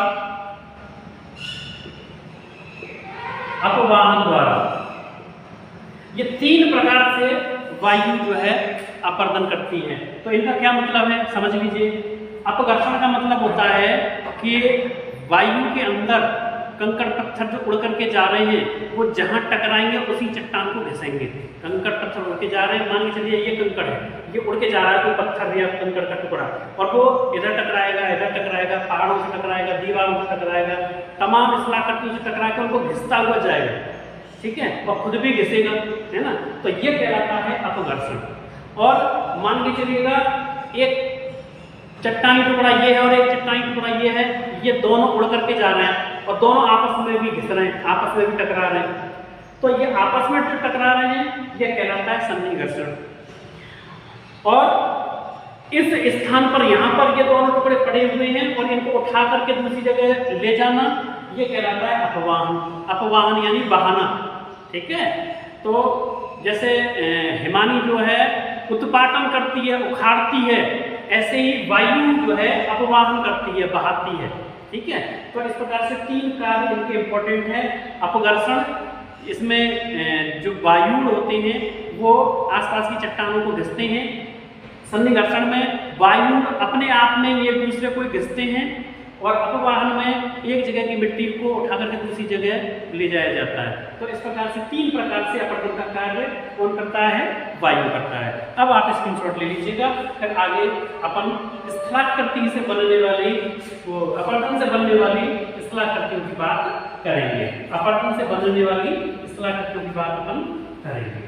Speaker 1: अपवाहन द्वारा। ये तीन प्रकार से वायु जो है अपवर्तन करती है। तो इनका क्या मतलब है समझ लीजिए। अपघर्षण का मतलब होता है कि वायु के अंदर कंकड़ पत्थर जो उड़ करके जा रहे हैं वो जहां टकराएंगे उसी चट्टान को घिसेंगे। कंकड़ पत्थर उड़ के जा रहे हैं, मान के चलिए ये कंकड़ है, ये उड़ के जा रहा है, कोई पत्थर या कंकड़ का टुकड़ा, और वो इधर टकराएगा, पहाड़ों से टकराएगा, दीवारों से टकराएगा, तमाम इस आकृतियों से टकरा के उनको घिसता हुआ जाएगा। ठीक है, और खुद भी घिसेगा, है ना। तो ये कहलाता है अपघर्षण। और मान के चलिएगा एक चट्टानी टुकड़ा ये है और एक चट्टानी टुकड़ा ये है, ये दोनों उड़ करके जा रहे हैं और दोनों आपस में भी घिस रहे हैं, आपस में भी टकरा रहे हैं। तो ये आपस में जो टकरा रहे हैं ये कहलाता है सन्निघर्षण। और इस स्थान पर, यहाँ पर ये दोनों टुकड़े पड़े हुए हैं और इनको उठा करके दूसरी जगह ले जाना, ये कहलाता है अपवाहन। अपवाहन यानी बहाना। ठीक है, तो जैसे हिमानी जो है उत्पाटन करती है, उखाड़ती है, ऐसे ही वायु जो है अपवाहन करती है, बहाती है। ठीक है, तो इस प्रकार से तीन कार्य इनके इंपॉर्टेंट है। अपघर्षण, इसमें जो वायु होते हैं वो आसपास की चट्टानों को घिसते हैं। संधि घर्षण में वायु अपने आप में एक दूसरे को घिसते हैं और अपवाहन में एक जगह की मिट्टी को उठा करके दूसरी जगह ले जाया जाता है। तो इस प्रकार से 3 प्रकार से अपरदन का कार्य कौन करता है? वायु करता है। अब आप स्क्रीनशॉट ले लीजिएगा। फिर आगे अपन स्थलाकृति से बनने वाली अपरदन से बनने वाली स्थलाकृतियों की बात करेंगे। अपरदन से बनने वाली स्थलाकृतियों की बात अपन करेंगे।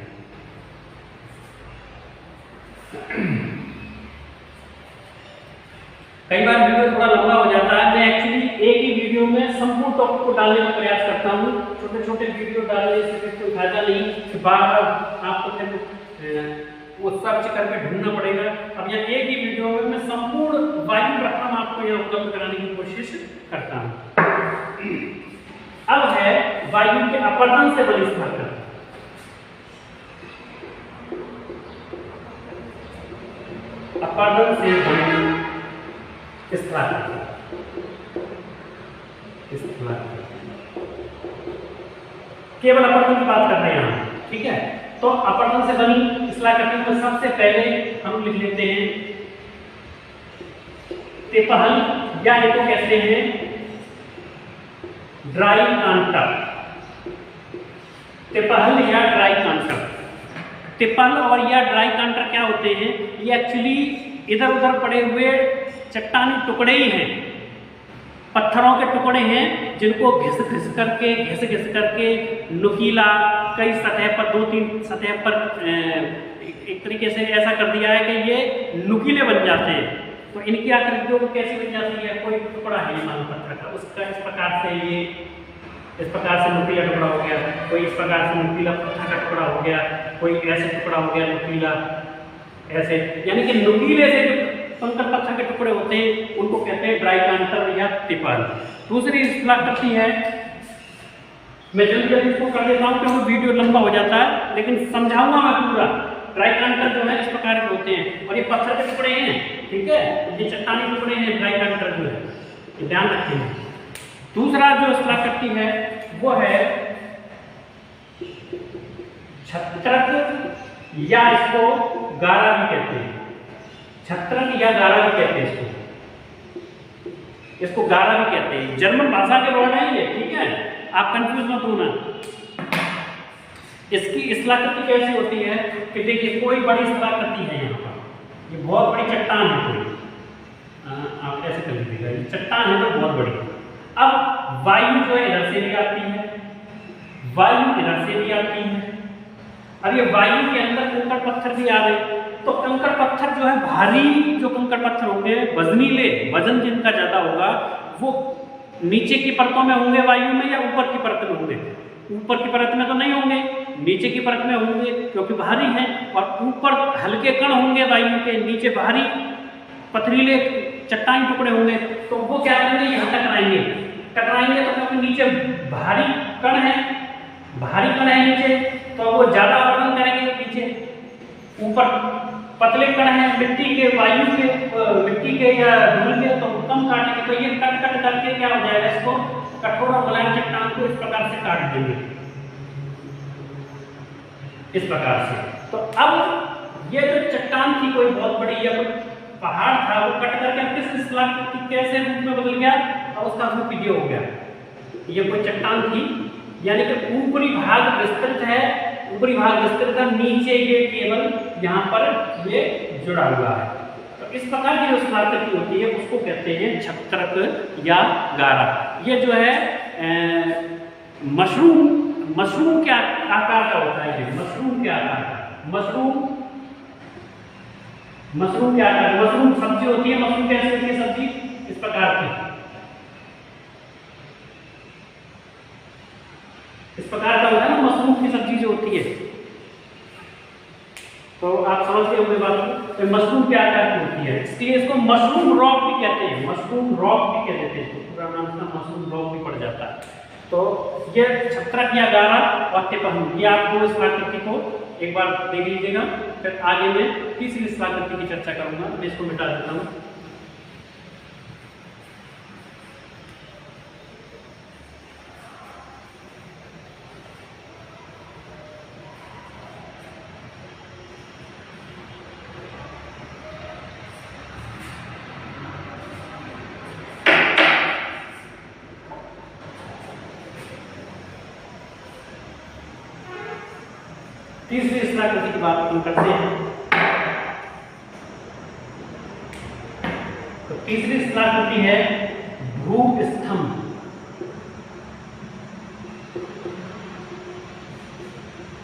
Speaker 1: कई बार वीडियो थोड़ा लंबा हो जाता है। मैं एक्चुअली एक ही वीडियो में संपूर्ण टॉपिक को डालने का प्रयास करता हूँ। छोटे छोटे वीडियो डालने से फिर कोई फायदा नहीं, बार आपको फिर वो सर्च करके ढूंढना पड़ेगा। अब यहाँ एक ही वीडियो में मैं संपूर्ण वायु प्रक्रम आपको यहाँ उपलब्ध कराने की कोशिश करता हूँ। अब है वायु के अपरदन से बनी स्थलाकृति। अपरदन से बनी केवल अपरदन की बात कर रहे हैं हम, ठीक है। तो अपरदन से बनी स्थलाकृति में सबसे पहले हम लिख लेते हैं तिपहल, या इनको कहते हैं ड्राई कांटर। तिपहल या ड्राई कांटर। तिपहल और या ड्राई कांटर क्या होते हैं? ये एक्चुअली इधर उधर पड़े हुए चट्टानी टुकड़े ही हैं, पत्थरों के टुकड़े हैं, जिनको घिस घिस करके नुकीला कई सतह पर 2-3 सतह पर एक तरीके से ऐसा कर दिया है कि ये नुकीले बन जाते हैं। तो इनकी आकृतियों को कैसी बन जाती है? कोई टुकड़ा है मान पत्थर का, उसका इस प्रकार से ये इस प्रकार से नुकीला टुकड़ा हो गया, कोई इस प्रकार से नुकीला पत्थर का टुकड़ा हो गया, कोई ऐसे टुकड़ा हो गया नुकीला ऐसे, यानी कि नुकीले से जो कंकर पत्थर के टुकड़े होते हैं उनको कहते हैं ड्राई कांटर या तिपहल। दूसरी स्थलाकृति है, मैं जल्दी इसको कर देता हूँ क्योंकि वीडियो लंबा हो जाता है, लेकिन समझाऊंगा मैं पूरा। ड्राई कांटर जो है इस प्रकार के होते हैं और ये पत्थर के टुकड़े हैं, ठीक है, ये चट्टानी टुकड़े हैं। ड्राई कांटर जो है ध्यान रखेंगे। दूसरा जो स्थलाकृति है वो है छत्रक, या इसको गारा भी कहते हैं। छत्रक या गारा भी कहते हैं इसको गारा भी कहते हैं। जर्मन भाषा के वर्ड है ये, ठीक है, आप कंफ्यूज मत होना। इसकी स्थलाकृति कैसी होती है कि देखिए कोई बड़ी स्थलाकृति है यहाँ पर, ये बहुत बड़ी चट्टान है कोई, आप ऐसे कर लीजिएगा, ये चट्टान है तो बहुत बड़ी। अब वायु जो है इधर से भी आती है, वायु इधर से भी आती है। अब ये वायु के अंदर कंकड़ पत्थर भी आ गए, तो कंकड़ पत्थर जो है भारी, जो कंकड़ पत्थर होंगे वजनीले, वजन जिनका ज्यादा होगा वो नीचे की परतों में होंगे वायु में, या ऊपर की परत में होंगे? ऊपर की परत में तो नहीं होंगे, नीचे की परत में होंगे क्योंकि भारी है। और ऊपर हल्के कण होंगे वायु के, नीचे भारी पथरीले चट्टानी टुकड़े होंगे। तो वो क्या करेंगे? यहाँ टकराएंगे तो क्योंकि नीचे भारी कण है नीचे, तो वो ज्यादा अपरदन करेंगे नीचे। ऊपर पतले कण है मिट्टी के, वायु के, मिट्टी के या धूल के, तो कम काटेंगे। तो ये कट करके क्या हो जाएगा? इसको कठोर और मुलायम चट्टान को इस प्रकार से काट देंगे, इस प्रकार से। तो अब ये जो चट्टान थी कोई बहुत बड़ी या कोई पहाड़ था, वो कट करके किस स्थलाकृति कैसे रूप में बदल गया और उसका रूप ये हो गया। ये कोई चट्टान थी, यानी कि ऊपरी भाग विस्तृत है, ऊपरी भाग विस्तृत है, नीचे ये केवल यहाँ पर ये जुड़ा हुआ है। तो इस प्रकार की जो स्थलाकृति होती है उसको कहते हैं छत्रक या गारा। ये जो है मशरूम के आकार का होता है। ये मशरूम के आकार का, मशरूम के आकार, मशरूम सब्जी होती है। मशरूम कैसे होती है सब्जी? इस प्रकार की, इस प्रकार का होता है ना मशरूम की सब्जी जो होती है। तो आप समझते होंगे बात को। तो मशरूम के आकार की होती है, इसलिए इसको मशरूम रॉक भी कहते हैं। मशरूम रॉक भी कह देते हैं, पूरा नाम इसका मशरूम रॉक भी पड़ जाता है। तो ये छत्रक या गारा और तिपहल, ये आप दो स्थलाकृति को एक बार देख लीजिएगा। फिर आगे मैं तीसरी स्थलाकृति की चर्चा करूंगा। मैं इसको मिटा देता हूँ। तीसरी स्थलाकृति की बात हम करते हैं। तो तीसरी स्थलाकृति है भूस्तंभ।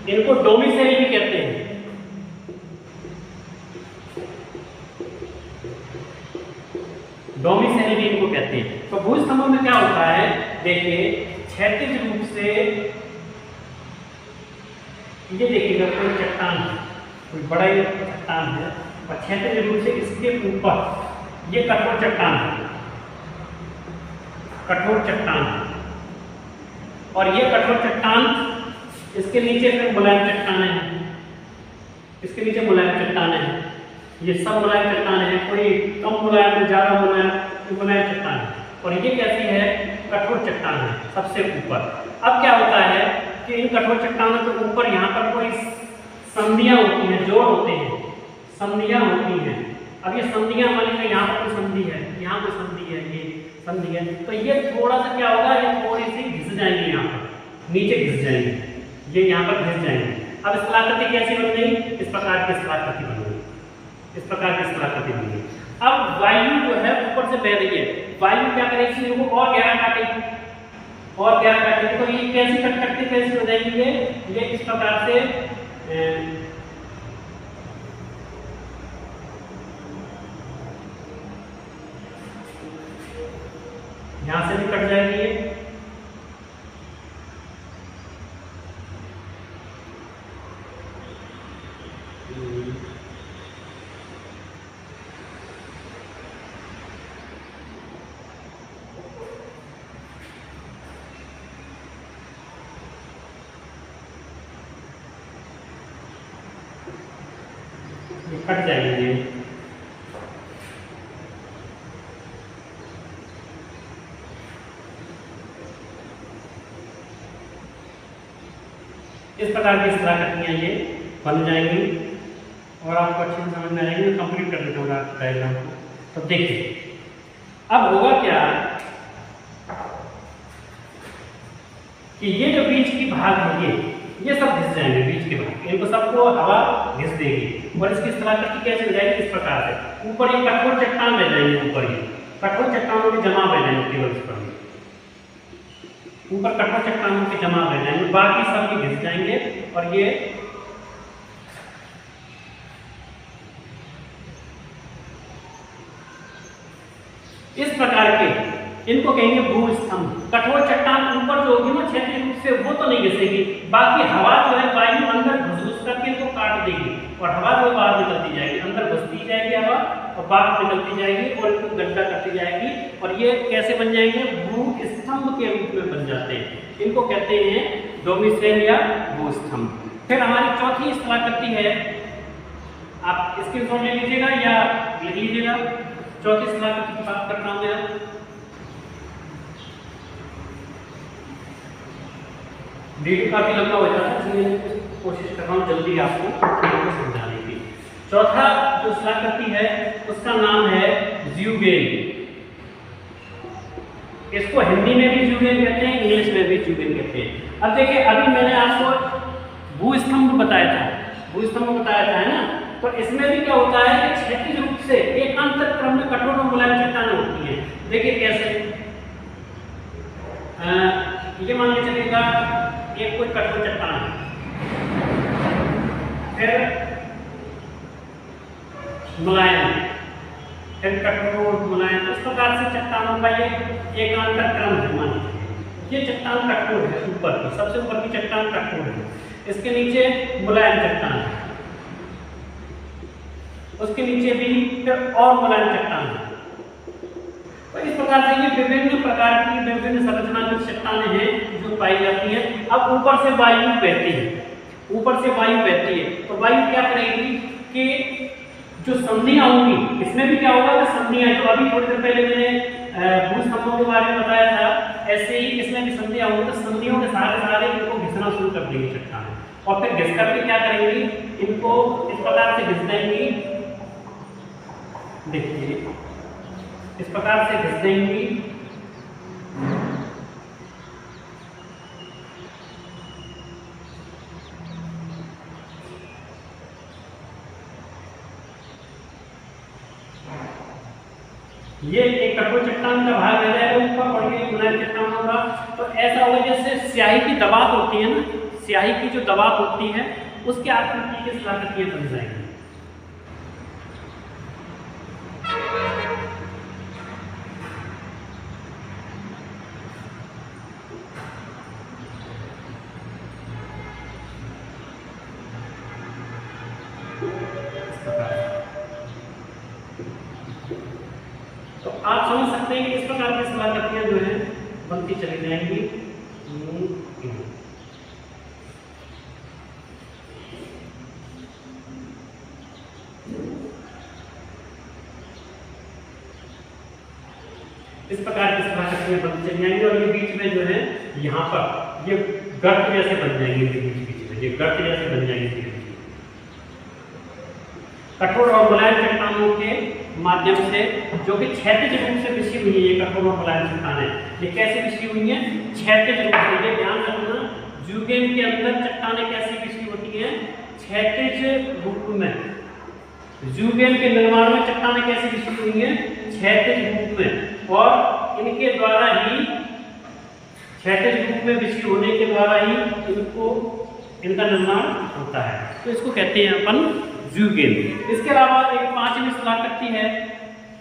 Speaker 1: इनको डोमिसाइल भी कहते हैं। डोमिसाइल भी इनको कहते हैं। तो भूस्तंभों में क्या होता है, देखिए क्षैतिज रूप से ये देखिएगा कोई चट्टान है, कोई बड़ा ही चट्टान है और क्षैतिज रूप से इसके ऊपर ये कठोर चट्टान है, कठोर चट्टान है, और ये कठोर चट्टान, इसके नीचे फिर मुलायम चट्टानें हैं, इसके नीचे मुलायम चट्टानें हैं, ये सब मुलायम चट्टानें हैं, कोई कम मुलायम ज्यादा मुलायम, मुलायम चट्टान है, और ये कैसी है, कठोर चट्टान है सबसे ऊपर। अब क्या होता है कि इन कठोर चट्टानों के ऊपर यहाँ पर कोई संधियां होती हैं, जोड़ होते हैं, संधियां होती हैं। अब ये संधियां मान लीजिए यहाँ पर कोई संधि है, यहाँ कोई संधि है, ये संधि है, तो ये थोड़ा सा क्या होगा, ये थोड़ी सी घिस जाएंगे, यहाँ पर नीचे घिस जाएंगे, ये यहाँ पर घिस जाएंगे। अब स्थलाकृति कैसी बन गई, इस प्रकार की स्थलाकृति बन गई, इस प्रकार की स्थलाकृति बन गई। अब वायु जो है ऊपर से बह रही है, वायु क्या करेगी, इनको और गहरा काटेगी, और गहरा काटेगी, तो ये कैसी कट करके कैसी हो जाएगी, ये इस प्रकार से यहां से भी कट जाएगी, ये कट जाएंगे। इस प्रकार की स्थलाकृतियां ये बन जाएंगी और आपको अच्छे से समझ में आएगी। मैं कंप्लीट कर देता हूँ डायग्राम को। तो देखिए अब होगा क्या कि ये जो बीच की भाग है, ये सब घिस जाएंगे, बीच के भाग, इनको सबको हवा घिस देगी और इसकी स्थलाकृति कैसे हो जाएगी, इस प्रकार से ऊपर ये कठोर चट्टान रह जाएंगे, ऊपर ये कठोर चट्टानों के जमा रह जाएंगे, केवल इस पर ऊपर कठोर चट्टानों के जमा रह जाएंगे, बाकी सब ये घिस जाएंगे और ये इस प्रकार के, इनको कहेंगे भूस्तंभ। कठोर चट्टान ऊपर जो होगी ना क्षैतिज रूप से, वो तो नहीं घिसेगी, बाकी हवा जो है वायु अंदर घुस करके इनको काट देगी और हवा जो बाहर निकलती जाएगी, अंदर घुसती जाएगी हवा और बाहर निकलती जाएगी और इनको गड्ढा करती जाएगी और ये कैसे बन जाएंगे, भूस्तंभ के रूप में बन जाते हैं। इनको कहते हैं डोमिसाइल या भूस्तंभ। फिर हमारी चौथी स्थलाकृति है, आप इसके ऊपर ले लीजिएगा या लिख लीजिएगा। चौथी स्थलाकृति की बात करता हूं मैं। वीडियो काफी लंबा हो जाता है, इसलिए कोशिश कर रहा हूँ जल्दी आपको समझाने की। चौथा जो स्थलाकृति है उसका नाम है ज़्यूगेन। इसको हिंदी में भी ज़्यूगेन कहते हैं, इंग्लिश में भी ज़्यूगेन कहते हैं। अब देखिए अभी मैंने आपको भूस्तंभ बताया था, है ना, तो इसमें भी क्या होता है कि क्षैतिज रूप से एकांतर क्रम में कठोर और मुलायम चट्टानें होती हैं। देखिए कैसे, ये मान के चलिएगा एक कोई कठोर चट्टान है, फिर मुलायम, फिर कठोर मुलायम, इस प्रकार से चट्टानों का ये एकांतर क्रम है। मान लीजिए ये चट्टान कठोर है, ऊपर की सबसे ऊपर की चट्टान कठोर है, इसके नीचे मुलायम चट्टान है, उसके नीचे भी फिर और मुलायम चट्टान है। तो इस प्रकार से ये विभिन्न प्रकार की विभिन्न संरचना की चट्टानें हैं जो पाई जाती हैं। अब ऊपर से वायु बहती है, ऊपर से वायु बहती है, तो वायु क्या करेगी कि जो संधियां होंगी, इसमें भी क्या होगा कि संधियां, जो अभी थोड़ी देर पहले मैंने भूस्तंभों के बारे में बताया था, ऐसे ही इसमें भी संधियां होंगी, तो संधियों के सहारे इनको घिसना शुरू कर देंगी चट्टानें और फिर घिस करके क्या करेंगी, इनको इस प्रकार से घिस देंगी। देखिए इस प्रकार से घिस देंगी ये एक कठोर चट्टान का भाग रह जाएगा ऊपर और ये मुलायम चट्टान होगा। तो ऐसा होगा जैसे स्याही की दबात होती है ना, स्याही की जो दबात होती है उसके आकृति के शिलाकृतियां बन जाएंगी। तो आप समझ सकते हैं कि इस प्रकार की शिलाकृतियां जो है बनती चली जाएंगी। इस प्रकार की शिलाकृतियां बनती चली जाएंगी और ये बीच में जो है यहाँ पर ये गर्त जैसे बन जाएंगे, बीच में ये गर्त जैसे बन जाएंगे। कठोर और मुलायम चट्टानों के माध्यम से जो कि क्षैतिज रूप से बिछी हुई है, ये कठोर और मुलायम चट्टानें ये कैसे बिछी हुई हैं? क्षैतिज रूप से। ये ध्यान रखना, ज़ूगेम के अंदर चट्टानें कैसी बिछी होती हैं? क्षैतिज रूप में। ज़ूगेम के निर्माण में चट्टानें कैसी बिछी हुई हैं? क्षैतिज रूप में। और इनके द्वारा ही, क्षैतिज रूप में बिछी होने के द्वारा ही इनका निर्माण होता है। तो इसको कहते हैं अपन ज़ूगेम। इसके अलावा एक पांचवी शिलाकृति है,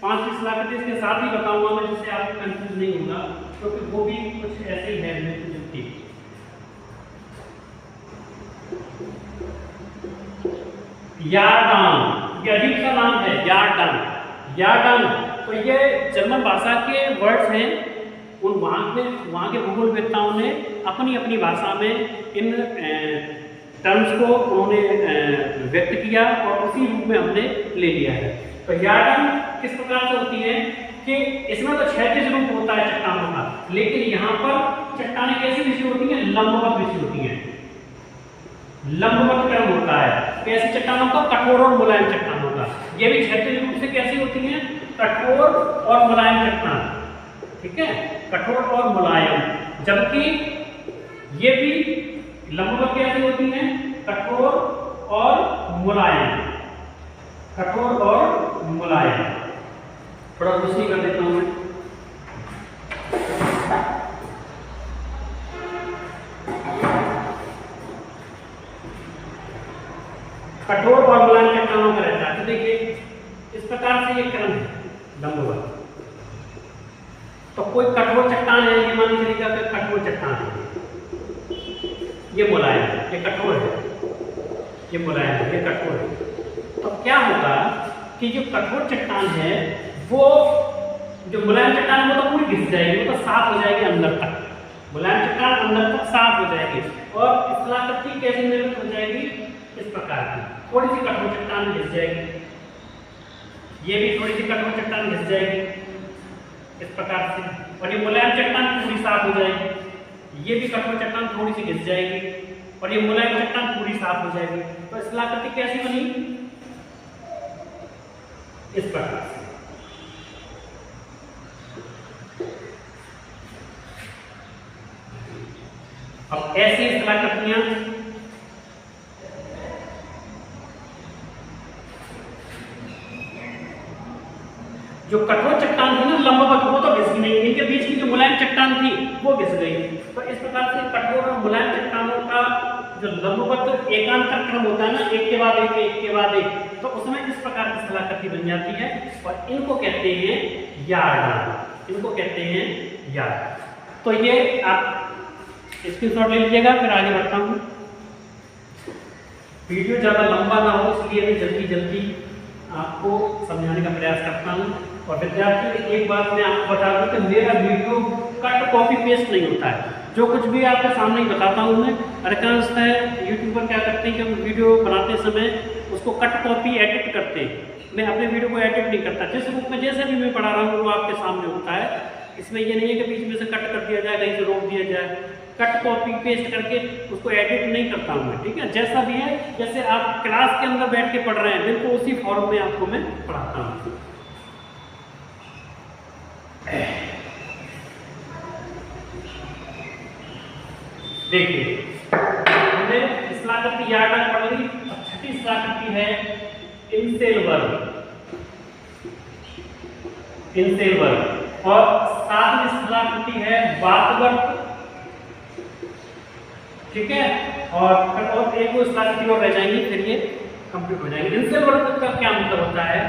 Speaker 1: पांचवी शिलाकृति इसके साथ ही बताऊंगा मैं, जिससे आपको कंफ्यूज नहीं होगा, क्योंकि तो वो भी कुछ ऐसे ही है मिलती। यार्डान, ये अजीब सा नाम है, यार्डान। यार्डान तो ये जर्मन भाषा के वर्ड्स हैं, उन वहाँ के भूगोलवेत्ताओं ने अपनी अपनी भाषा में इन टर्म्स को उन्होंने व्यक्त किया और उसी रूप में हमने ले लिया है। तो यार्डान किस प्रकार से होती है कि इसमें तो क्षैतिज रूप होता है चट्टानों का, लेकिन यहाँ पर चट्टानें कैसी बिछी होती हैं? लंबवत बिछी होती हैं, लंबवत क्रम होता है। कैसी चट्टानों का? कठोर और मुलायम चट्टानों का। ये भी क्षैतिज रूप से कैसी होती हैं? कठोर और मुलायम चट्टान, ठीक है, कठोर और मुलायम। जबकि ये भी लंबवत कैसी होती हैं? कठोर और मुलायम, कठोर और मुलायम। थोड़ा रोशनी कर देता हूं मैं। कठोर और मुलायम चट्टानों का रहता है। तो देखिए इस प्रकार से ये क्रम है लंबवत। तो कोई कठोर चट्टान है, ये मान लीजिएगा कि कठोर चट्टान है, ये मुलायम है, ये कठोर है, ये मुलायम है, ये कठोर है। तो क्या होगा कि जो कठोर चट्टान है वो, जो मुलायम चट्टान है वो तो पूरी घिस जाएगी, वो तो साफ हो जाएगी अंदर तक, मुलायम चट्टान अंदर तक साफ हो जाएगी। और शिलाकृति कैसी निर्मित हो जाएगी? इस प्रकार की, थोड़ी सी कठोर चट्टान घिस जाएगी, ये भी थोड़ी सी कठोर चट्टान घिस जाएगी इस प्रकार से, और ये मुलायम चट्टान पूरी साफ हो जाएगी। ये भी कठोर चट्टान थोड़ी सी घिस जाएगी और ये मुलायम चट्टान पूरी साफ हो जाएगी। तो शिलाकृति कैसी बनी? इस प्रकार से। अब ऐसी शिलाकृतियां जो कठोर चट्टान थी ना लंबवत, वो तो घिस नहीं, इनके बीच की जो मुलायम चट्टान थी वो घिस गई। तो इस प्रकार से कठोर और मुलायम चट्टानों का जो लंबवत एकांतर क्रम होता है ना, एक के बाद एक, एक के बाद एक, तो उसमें इस प्रकार की शिलाकृति बन जाती है और इनको कहते हैं यार्डान, इनको कहते हैं यार्डान। तो ये आप स्क्रीनशॉट ले लीजिएगा, फिर आगे बढ़ता हूँ। वीडियो ज़्यादा लंबा ना हो इसलिए मैं जल्दी जल्दी आपको समझाने का प्रयास करता हूँ। और विद्यार्थियों एक बात मैं आपको बता दूँ कि मेरा वीडियो कट कॉपी पेस्ट नहीं होता है, जो कुछ भी आपके सामने बताता हूँ मैं। अधिकांशतः यूट्यूबर क्या करते हैं कि वीडियो बनाते समय उसको कट कॉपी एडिट करते हैं, मैं अपने वीडियो को एडिट नहीं करता, जिस रूप में जैसे भी मैं पढ़ा रहा हूँ वो आपके सामने होता है। इसमें ये नहीं है कि बीच में से कट कर दिया जाए, कहीं से रोक दिया जाए, कट कॉपी पेस्ट करके उसको एडिट नहीं करता हूँ मैं, ठीक है। जैसा भी है, जैसे आप क्लास के अंदर बैठ के पढ़ रहे हैं बिल्कुल उसी फॉर्म में आपको मैं पढ़ाता हूँ। देखिए हमने शिलाकृति यार्डान पढ़ ली। छठी शिलाकृति है इंसेलवर्ग। इंसेल वर्ग। और सातवीं स्थलाकृति है वातवर्त, ठीक है। और एक वो स्थलाकृति और रह जाएंगी, फिर ये कंप्लीट हो जाएंगे। इंसेल वर्ग का क्या मतलब होता है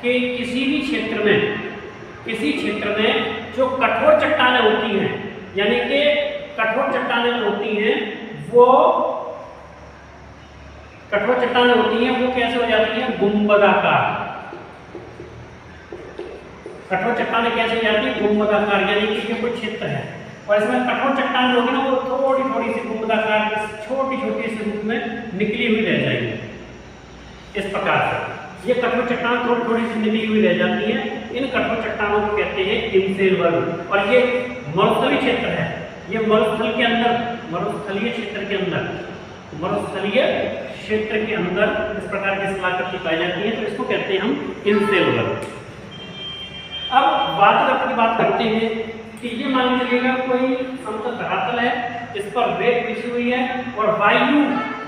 Speaker 1: कि किसी भी क्षेत्र में, किसी क्षेत्र में जो कठोर चट्टानें होती हैं, यानी कि कठोर चट्टानें होती हैं, वो कठोर चट्टानें होती हैं, वो कैसे हो जाती हैं, गुंबदाकार। कठोर चट्टानें कैसे हो जाती है, गुंबदाकार, यानी कि ये कोई क्षेत्र है और इसमें कठोर चट्टान होगी ना, वो थोड़ी थोड़ी सी गुंबदाकार छोटी छोटी से रूप में निकली हुई रह जाएगी। इस प्रकार से ये कठोर चट्टान थोड़ी थोड़ी सी निकली हुई रह जाती है। इन कठोर चट्टानों को कहते हैं इंसेल वर्ग। और ये मरुस्थलीय क्षेत्र है, ये मरुस्थल के अंदर, मरुस्थलीय क्षेत्र के अंदर, मरुस्थलीय क्षेत्र के अंदर इस प्रकार की स्थलाकृति पाई जाती है, तो इसको कहते हैं हम इंसेल वर्ग। अब वातवर्त की बात करते हैं कि ये मान लीजिएगा कोई समतल धरातल है, इस पर रेत बिछी हुई है और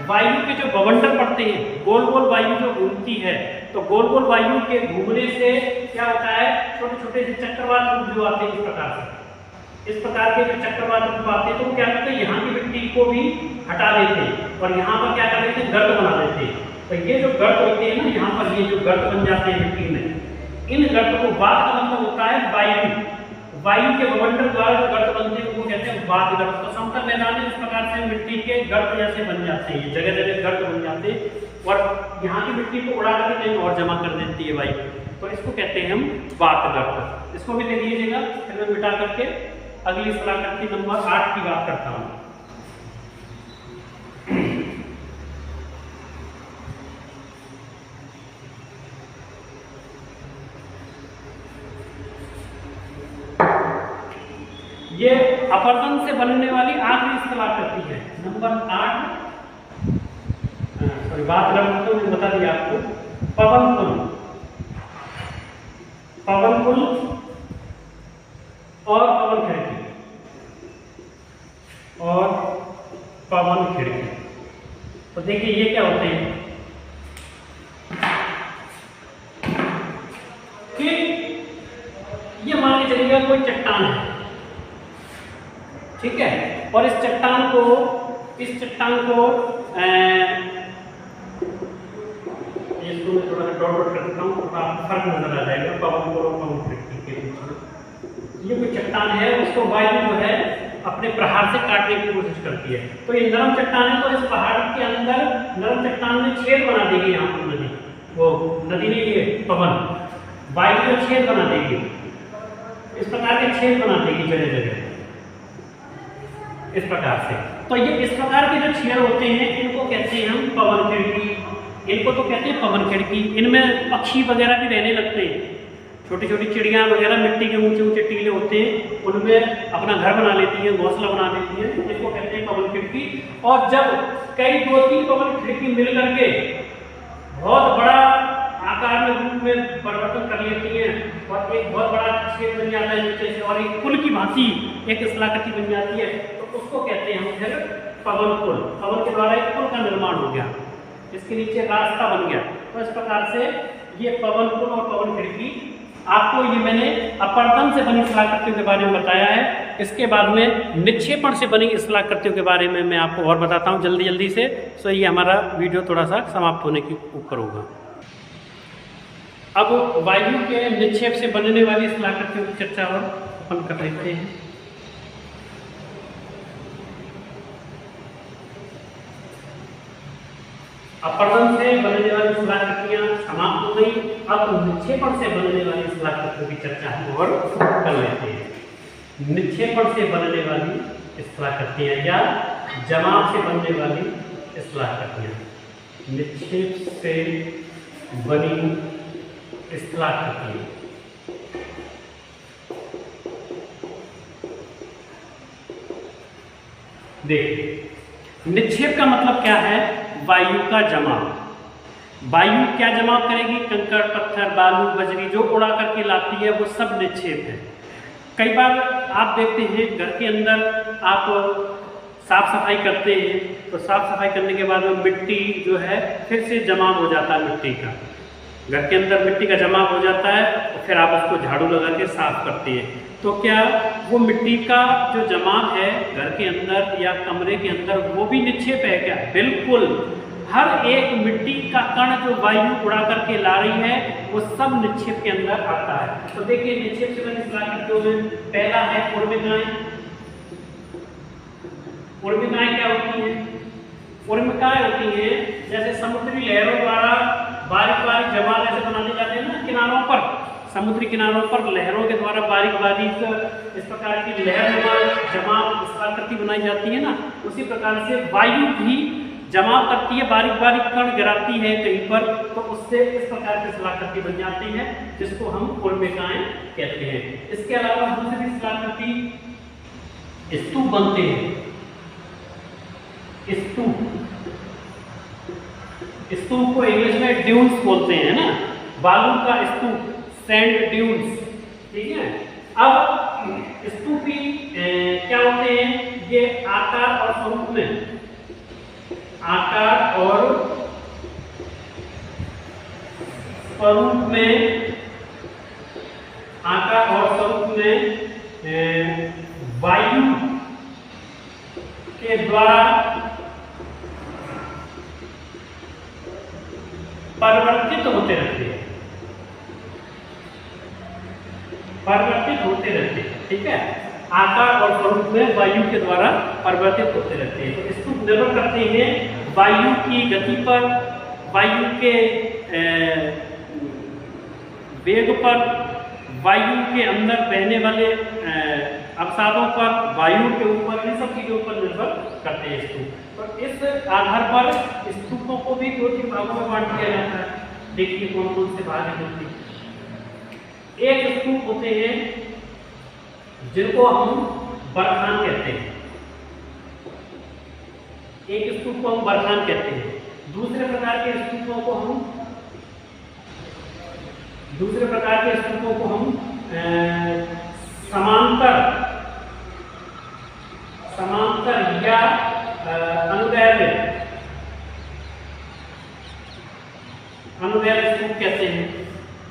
Speaker 1: वायु के जो बवंडर पड़ते हैं, गोल गोल वायु जो घूमती है, तो गोल गोल वायु के घूमने से क्या होता है, छोटे छोटे से चक्रवात रूप जो आते हैं इस प्रकार से, इस प्रकार के जो चक्रवात रूप आते हैं, तो क्या करते हैं, यहाँ की मिट्टी को भी हटा देते हैं और यहाँ पर क्या कर देते हैं, गर्त बना देते हैं। तो ये जो गर्त होते हैं ना, यहाँ पर ये जो गर्त बन जाते हैं मिट्टी में, इन गर्त को वात का मतलब होता है वायु के बवंडर द्वारा जो गर्त बनते हैं वो कहते हैं वात गर्त। तो समतल मैदान में इस प्रकार से मिट्टी के गर्त जैसे बन जाते हैं, जगह जगह गर्त बन जाते हैं और यहाँ की मिट्टी को उड़ा करके कहीं और जमा कर देती है वायु, तो इसको कहते हैं हम वात गर्त। इसको भी ले लीजिएगा, फिर मैं मिटा करके अगली स्थलाकृति नंबर 8 की बात करता हूँ। ये अपरदन से बनने वाली आखिरी स्थलाकृति है, नंबर 8। सॉरी, बात करते तो बता दिया आपको। पवन पुल और पवन खिड़की और पवन खिड़की। तो देखिए ये क्या होते हैं कि ये मान के चलिएगा कोई चट्टान है, ठीक है, और इस चट्टान को इसको मैं थोड़ा सा डॉट कर देता हूँ, तो आपको फर्क नजर आ जाएगा पवन पुल और पवन खिड़की के बीच। ये कोई चट्टान है, उसको वायु जो है अपने प्रहार से काटने की कोशिश करती है। तो ये नरम चट्टान है, तो इस पहाड़ के अंदर नरम चट्टान में छेद बना देगी, यहाँ पर नदी, वो नदी नहीं है पवन, वायु में छेद बना देगी, इस प्रकार के छेद बना देगी जगह जगह इस प्रकार से। तो ये इस प्रकार के जो छेद होते हैं इनको कहते हैं हम पवन खिड़की, इनको तो कहते हैं पवन खिड़की। इनमें पक्षी वगैरह भी रहने लगते हैं, छोटी छोटी चिड़ियाँ वगैरह मिट्टी के ऊंचे ऊंचे टीले होते हैं, उनमें अपना घर बना लेती हैं, घोंसला बना लेती हैं, इनको कहते हैं पवन खिड़की। और जब कई 2-3 पवन खिड़की मिल करके बहुत बड़ा आकार में रूप में परिवर्तन कर लेती हैं और एक बहुत बड़ा छेद बन जाता है नीचे से और एक पुल की भांति एक स्थलाकृति बन जाती है, तो उसको कहते हैं हम फिर पवन पुल। पवन के द्वारा एक पुल का निर्माण हो गया, इसके नीचे रास्ता बन गया। तो इस प्रकार से ये पवन पुल और पवन खिड़की, आपको ये मैंने अपरदन से बनी स्थलाकृतियों के बारे में बताया है। इसके बाद में निक्षेपण से बनी स्थलाकृतियों के बारे में मैं आपको और बताता हूँ जल्दी जल्दी से। सो ये हमारा वीडियो थोड़ा सा समाप्त होने के ऊपर होगा। अब वायु के निक्षेप से बनने वाली स्थलाकृतियों की चर्चा और अपन कर लेते हैं। अपरदन से बनने वाली स्थलाकृतियां समाप्त हो गई। अब निक्षेपण से बनने वाली स्थलाकृतियों की चर्चा हम और कर लेते हैं। निक्षेपण से बनने वाली स्थलाकृतियां या जमाव से बनने वाली स्थलाकृतियां, निक्षेप से बनी स्थलाकृतियां। देखिए, निक्षेप का मतलब क्या है, वायु का जमाव। वायु क्या जमाव करेगी, कंकड़ पत्थर बालू बजरी जो उड़ा करके लाती है वो सब निक्षेप है। कई बार आप देखते हैं घर के अंदर आप साफ सफाई करते हैं, तो साफ सफाई करने के बाद में मिट्टी जो है फिर से जमाव हो जाता है, मिट्टी का घर के अंदर मिट्टी का जमाव हो जाता है, तो फिर आप उसको झाड़ू लगा के साफ करते हैं। तो क्या वो मिट्टी का जो जमाव है घर के अंदर या कमरे के अंदर वो भी निक्षेप है क्या? बिल्कुल। हर एक मिट्टी का कण जो वायु उड़ा करके ला रही है वो सब निक्षेप के अंदर आता है। तो देखिए निक्षेप से मैंने सलाह करते हुए पहला है उर्मिकाएं। उर्मिकाएं क्या होती हैं? उर्मिकाएं होती हैं जैसे समुद्री लहरों द्वारा बारीक बारीक जमाव ऐसे बनाने जाते हैं ना किनारों पर, समुद्री किनारों पर लहरों के द्वारा बारीक बारीक इस प्रकार की लहर जमाव इस आकृति बनाई जाती है ना, उसी प्रकार से वायु भी जमाव करती है, बारीक बारीक कण गिराती है कहीं पर, तो उससे इस प्रकार की स्थलाकृति बन जाती है जिसको हम उर्मिकाएं कहते हैं। इसके अलावा दूसरी स्थलाकृति स्तूप बनते हैं। स्तूप को इंग्लिश में ड्यून्स बोलते हैं ना, बालू का स्तूप, सैंड ड्यून्स, ठीक है। अब स्तूपी क्या होते हैं? ये आकार और स्वरूप में वायु के द्वारा परिवर्तित होते रहते हैं, ठीक है। आकार और स्वरूप में वायु के द्वारा परिवर्तित होते रहते हैं। तो स्तूप निर्भर करते हैं वायु की गति पर, वायु के वेग पर, वायु के अंदर बहने वाले अवसादों पर, वायु के ऊपर, इन सब चीजों पर निर्भर करते हैं स्तूप। तो इस आधार पर स्तूपों को भी 2-3 भागों में बांट दिया जाता है। देखिए कौन कौन से भाग हैं। एक स्तूप होते हैं जिनको हम बरखान कहते हैं, एक स्तूप को हम बरखान कहते हैं। दूसरे प्रकार के स्तूपों को हम समांतर या अनुदैर्घ्य स्तूप कहते हैं।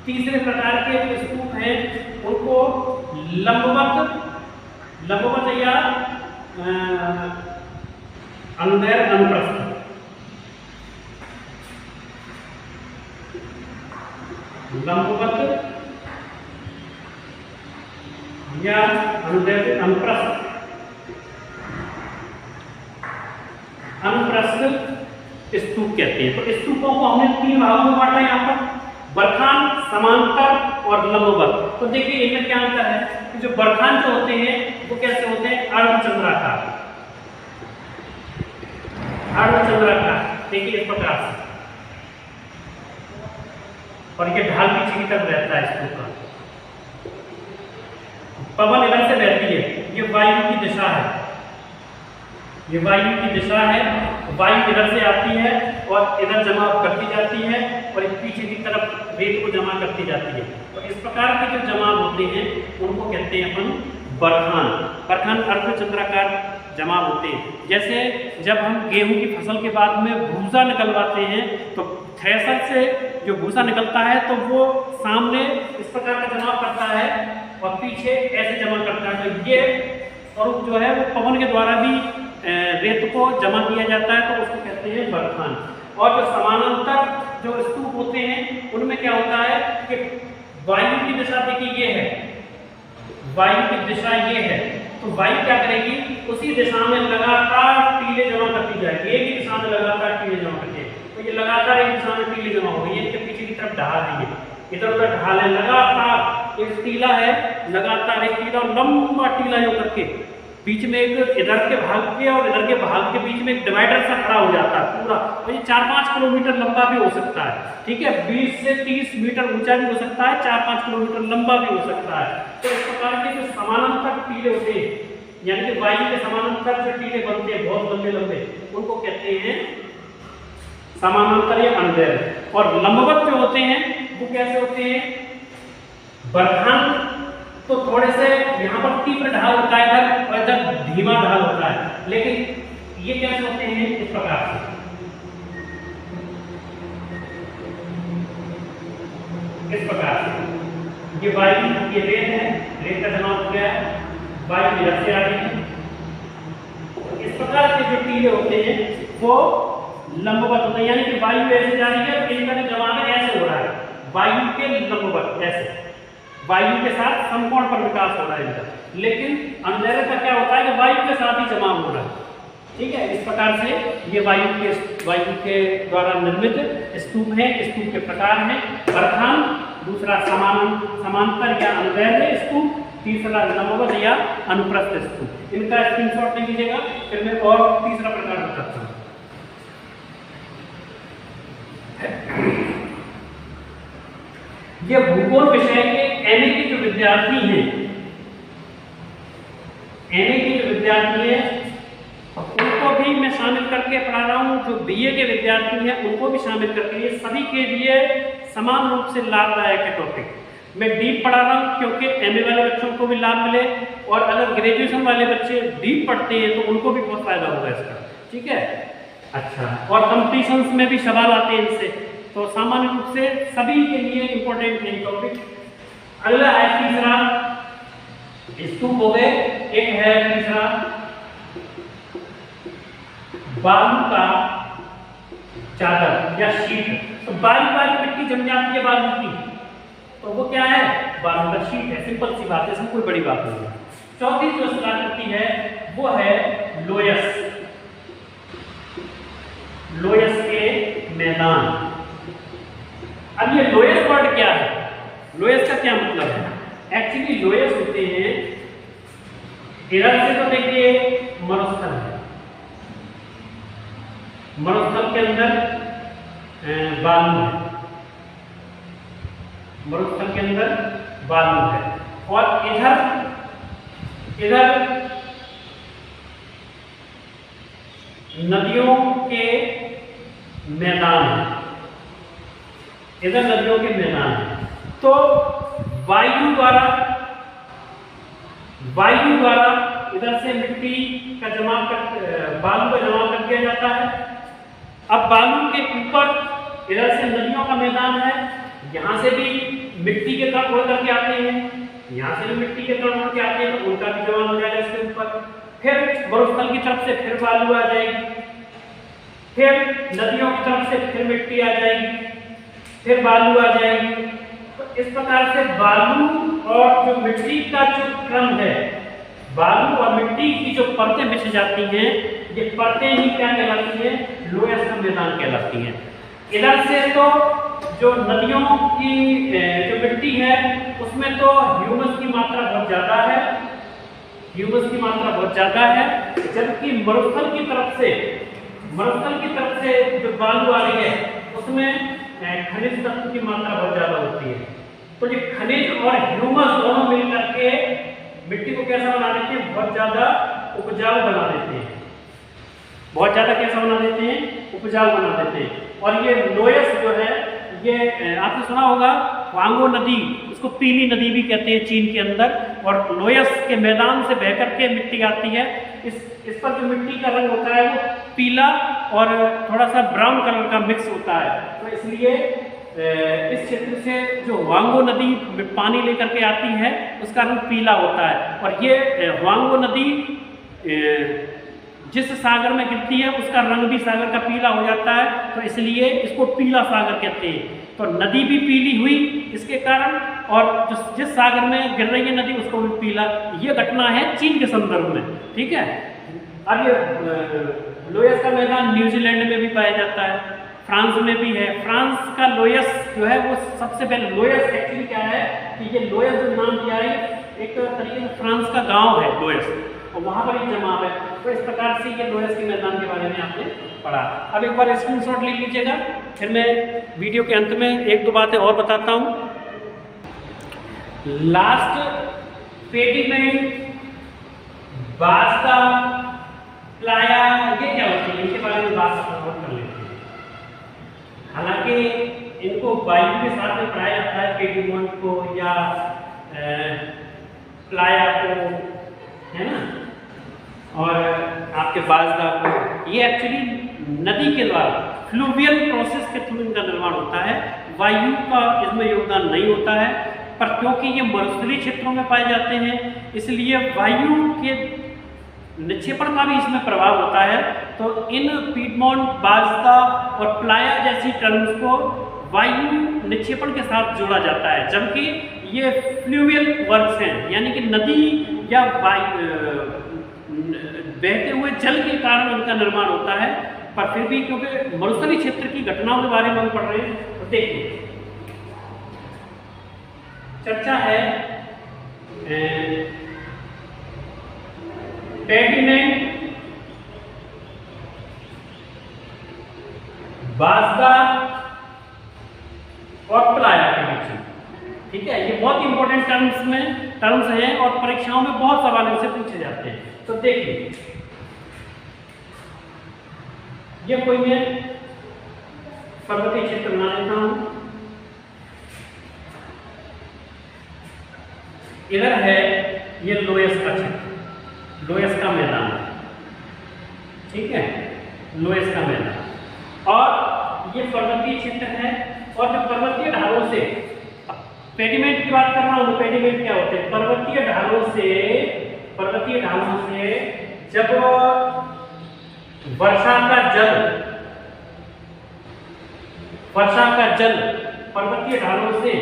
Speaker 1: तीसरे प्रकार के जो स्तूप हैं उनको लंबवत या अनुदैर्घ्य अनुप्रस्थ, लंबवत या अनुदैर्घ्य अनुप्रस्थ स्तूप कहते हैं। तो स्तूपों को हमने 3 भागों में बांटा यहाँ पर, बरखान, समांतर और लंबवत। तो देखिए इनमें क्या अंतर है कि जो बरखान जो होते हैं वो कैसे होते हैं? अर्धचंद्राकार, देखिए इस प्रकार से, और ये ढाल पीछे की तरफ रहता है स्तूप का। पवन इधर से बहती है, ये वायु की दिशा है, वायु इधर से आती है और इधर जमा करती जाती है और पीछे की तरफ रेत को जमा करती जाती है। तो इस प्रकार के जो जमाव होते हैं उनको कहते हैं अपन बरखान अर्धचंद्राकार जमाव होते हैं। जैसे जब हम गेहूं की फसल के बाद में भूसा निकलवाते हैं तो थ्रेशर से जो भूसा निकलता है तो वो सामने इस प्रकार का जमाव करता है और पीछे ऐसे जमा करता है। तो ये स्वरूप जो है वो पवन के द्वारा भी रेत को जमा किया जाता है, तो उसको कहते हैं बरखान। और जो समानांतर जो स्तूप होते हैं उनमें क्या होता है कि वायु की दिशा देखिए ये है, वायु की दिशा ये है, तो वायु क्या करेगी? उसी दिशा में लगातार टीले जमा करती जाएगी, एक ही दिशा में लगातार टीले जमा करती है। तो ये लगातार एक दिशा में टीले जमा हो गई है, इसके पीछे की तरफ ढाल है, इधर उधर ढाल है, लगातार एक टीला है, लगातार एक टीला लंबा टीला जो करके बीच में एक इधर के भाग के और इधर के भाग के बीच में एक डिवाइडर सा खड़ा हो जाता है पूरा, और ये 4-5 किलोमीटर लंबा भी हो सकता है, ठीक है। 20 से 30 मीटर ऊंचा भी हो सकता है, 4-5 किलोमीटर लंबा भी हो सकता है। तो इस प्रकार के जो समानांतर टीले होते हैं, यानी कि वायु के समानांतर जो टीले बनते हैं बहुत लंबे लंबे, उनको कहते हैं समानांतर या अनुदैर्घ्य। और लंबवत जो होते हैं वो कैसे होते हैं? बरखान तो थोड़े से यहाँ पर तीव्र ढाल होता है इधर, और इधर धीमा ढाल होता है, लेकिन ये कैसे होते हैं? इस प्रकार से, इस प्रकार से, ये वायु, ये रेत है, रेत का जमाव हो गया है, वायु इधर से आ रही है। इस प्रकार के जो टीले होते हैं वो लंबवत होते हैं, यानी कि वायु ऐसे जा रही है तो इनका जो जमाव है ऐसे हो रहा है, वायु के लंबवत ऐसे, वायु के साथ समकोण पर विकास हो रहा है इनका। लेकिन अंधेरे का क्या होता है कि वायु के साथ ही जमाव हो रहा है, ठीक है। इस प्रकार से ये वायु के द्वारा निर्मित स्तूप है। स्तूप के प्रकार हैं बरखान, दूसरा समांतर या अनुदैर्ध्य स्तूप, तीसरा लंबवत या अनुप्रस्थ स्तूप। इनका स्क्रीनशॉट ले लीजिएगा, फिर मैं और तीसरा प्रकार बताता हूँ। ये भूगोल विषय के एमए के जो विद्यार्थी हैं, एमए के जो विद्यार्थी हैं उनको भी मैं शामिल करके पढ़ा रहा हूँ, जो बीए के विद्यार्थी हैं उनको भी शामिल करके, ये सभी के लिए समान रूप से लाभदायक है टॉपिक। मैं डीप पढ़ा रहा हूँ क्योंकि एमए वाले बच्चों को भी लाभ मिले, और अगर ग्रेजुएशन वाले बच्चे डीप पढ़ते हैं तो उनको भी बहुत फायदा होगा इसका, ठीक है। अच्छा, और कंपटीशंस में भी सवाल आते हैं इनसे, तो सामान्य रूप से सभी के लिए इंपॉर्टेंट है टॉपिक। अगला है तीसरा स्तूप हो गए, एक है तीसरा बालू का चादर या शीट। तो बारी बारी मिट्टी जम जाती है बालू की, तो वो क्या है, बालू का शीट है। सिंपल सी बात है, इसमें कोई बड़ी बात नहीं है। चौथी जो कलाकृति है वो है लोयस, लोयस के मैदान। अब ये लोयस वर्ड क्या है, लोयस का क्या मतलब है? एक्चुअली लोयस होते हैं, इधर से तो देखिए मरुस्थल है, मरुस्थल के अंदर बालू है, मरुस्थल के अंदर बालू है, और इधर नदियों के मैदान है, इधर नदियों के मैदान है। तो वायु द्वारा इधर से मिट्टी का जमाव कर, बालू का जमाव कर दिया जाता है। अब बालू के ऊपर इधर से नदियों का मैदान है, यहाँ से भी मिट्टी के कण उड़ करके आते हैं, यहाँ से भी मिट्टी के कण उड़ के आते हैं, तो उनका भी जमाव हो जाएगा इसके ऊपर। फिर मरुस्थल की तरफ से फिर बालू आ जाएगी, फिर नदियों की तरफ से फिर मिट्टी आ जाएगी, फिर बालू आ जाएगी। तो इस प्रकार से बालू और जो मिट्टी का जो क्रम है, बालू और मिट्टी की जो परतें बिछ जाती हैं, ये परतें ही क्या कहलाती हैं, लोयस का मैदान कहलाती हैं। इधर से तो जो नदियों की जो मिट्टी है उसमें तो ह्यूमस की मात्रा बहुत ज्यादा है, ह्यूमस की मात्रा बहुत ज्यादा है, जबकि मरुस्थल की तरफ से जो बालू आ रही है उसमें खनिज तत्व की मात्रा बहुत ज्यादा होती है। तो ये खनिज और ह्यूमस दोनों मिलकर के मिट्टी को कैसा बना देते हैं, बहुत ज्यादा उपजाऊ बना देते हैं, बहुत ज्यादा कैसा बना देते हैं, उपजाऊ बना देते हैं। और ये लोयस जो है, ये आपने सुना होगा वांगो नदी, उसको पीली नदी भी कहते हैं चीन के अंदर, और लोयस के मैदान से बह करके मिट्टी आती है। इस पर जो मिट्टी का रंग होता है वो पीला और थोड़ा सा ब्राउन कलर का मिक्स होता है। तो इसलिए इस क्षेत्र से जो वांगो नदी पानी लेकर के आती है उसका रंग पीला होता है, और ये वांगो नदी जिस सागर में गिरती है उसका रंग भी सागर का पीला हो जाता है, तो इसलिए इसको पीला सागर कहते हैं। तो नदी भी पीली हुई इसके कारण, और जिस सागर में गिर रही है नदी उसको भी पीला। ये घटना है चीन के संदर्भ में, ठीक है। अब ये लोयस का मैदान न्यूजीलैंड में भी पाया जाता है, फ्रांस में भी है। फ्रांस का लोयस जो है वो सबसे पहले, लोयस एक्चुअली क्या है कि ये लोयस जो नाम दिया है एक तरीके से फ्रांस का गांव है लोयस, और वहां पर ही जमाव है। तो इस प्रकार से ये लोयस के मैदान के बारे में आपने पढ़ा। अब एक बार स्क्रीनशॉट ले लीजिएगा, फिर मैं वीडियो के अंत में एक दो बातें और बताता हूँ। लास्ट पेडीमेंट, बाजदा, प्लाया, ये क्या होती है, इनके बारे में बात कर लेते हैं। हालांकि इनको वायु के साथ में पढ़ाया जाता है, पेडीमेंट को या प्लाया को, है ना, और आपके बाजदा को। ये एक्चुअली नदी के द्वारा फ्लूवियल प्रोसेस के थ्रू इनका निर्माण होता है, वायु का इसमें योगदान नहीं होता है। पर क्योंकि ये मरुस्थलीय क्षेत्रों में पाए जाते हैं इसलिए वायु के निक्षेपण का भी इसमें प्रभाव होता है। तो इन पीडमोंट, बाजदा और प्लाया जैसी टर्म्स को वायु निक्षेपण के साथ जोड़ा जाता है, जबकि ये फ्लूवियल वर्क्स हैं, यानी कि नदी या बहते हुए जल के कारण इनका निर्माण होता है। पर फिर भी क्योंकि मरुस्थलीय क्षेत्र की घटनाओं के बारे में हम पढ़ रहे हैं, तो देखिए चर्चा है पेडिमेंट, बाजदा और प्लाया के बीच में। ठीक है, ये बहुत इंपॉर्टेंट टर्म्स हैं और परीक्षाओं में बहुत सवाल इनसे पूछे जाते हैं। तो देखिए ये कोई मैं पर्वतीय क्षेत्र बना लेता हूं। इधर है ये लोयस का क्षेत्र, लोयस का मैदान, ठीक है, लोयस का मैदान, और ये पर्वतीय क्षेत्र है। और जो पर्वतीय ढालों से, पेडिमेंट की बात कर रहा हूं, पेडिमेंट क्या होते हैं? पर्वतीय ढालों से जब वर्षा का जल पर्वतीय ढालों से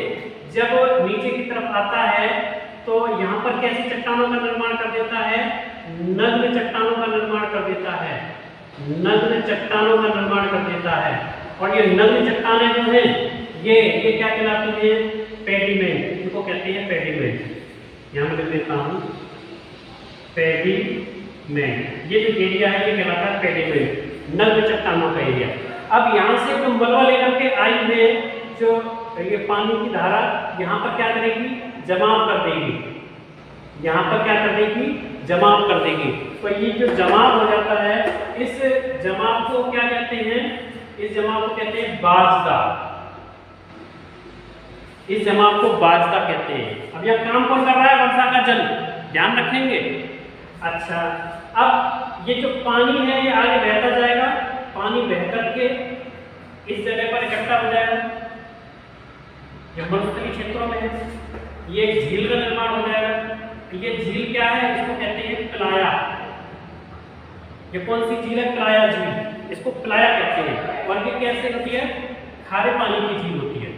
Speaker 1: जब नीचे की तरफ आता है तो यहाँ पर कैसी चट्टानों का निर्माण कर देता है? नग्न चट्टानों का निर्माण कर देता है, नग्न चट्टानों का निर्माण कर देता है। और ये नग्न चट्टानें जो हैं ये क्या कहलाती है? पेडिमेंट, इनको कहते हैं पेडिमेंट। यहाँ मैं लिख देता हूँ पेडिमेंट। ये जो एरिया है ये कहलाता है पेडिमेंट, नग्न चट्टानों का एरिया। अब यहाँ से जो मलबा लेकर के आई है, जो ये पानी की धारा यहाँ पर क्या करेगी? जमाव कर देगी, यहाँ पर क्या कर देगी? जमाव कर देगी। तो ये जो जमाव हो जाता है, इस जमाव को क्या कहते हैं? इस जमाव को कहते हैं बाजदा। इस जमाव को बाजदा कहते हैं। अब यह काम कौन कर रहा है? वर्षा का जल, ध्यान रखेंगे। अच्छा, अब ये जो पानी है ये आगे बहता जाएगा, पानी बहकर के इस जगह पर इकट्ठा हो जाएगा, ये मरुस्थलीय क्षेत्रों में है, ये एक झील का निर्माण हो जाएगा। ये झील क्या है? इसको कहते हैं प्लाया। ये कौन सी झील है? प्लाया झील, इसको प्लाया कहते हैं। और ये कैसे होती है? खारे पानी की झील होती है,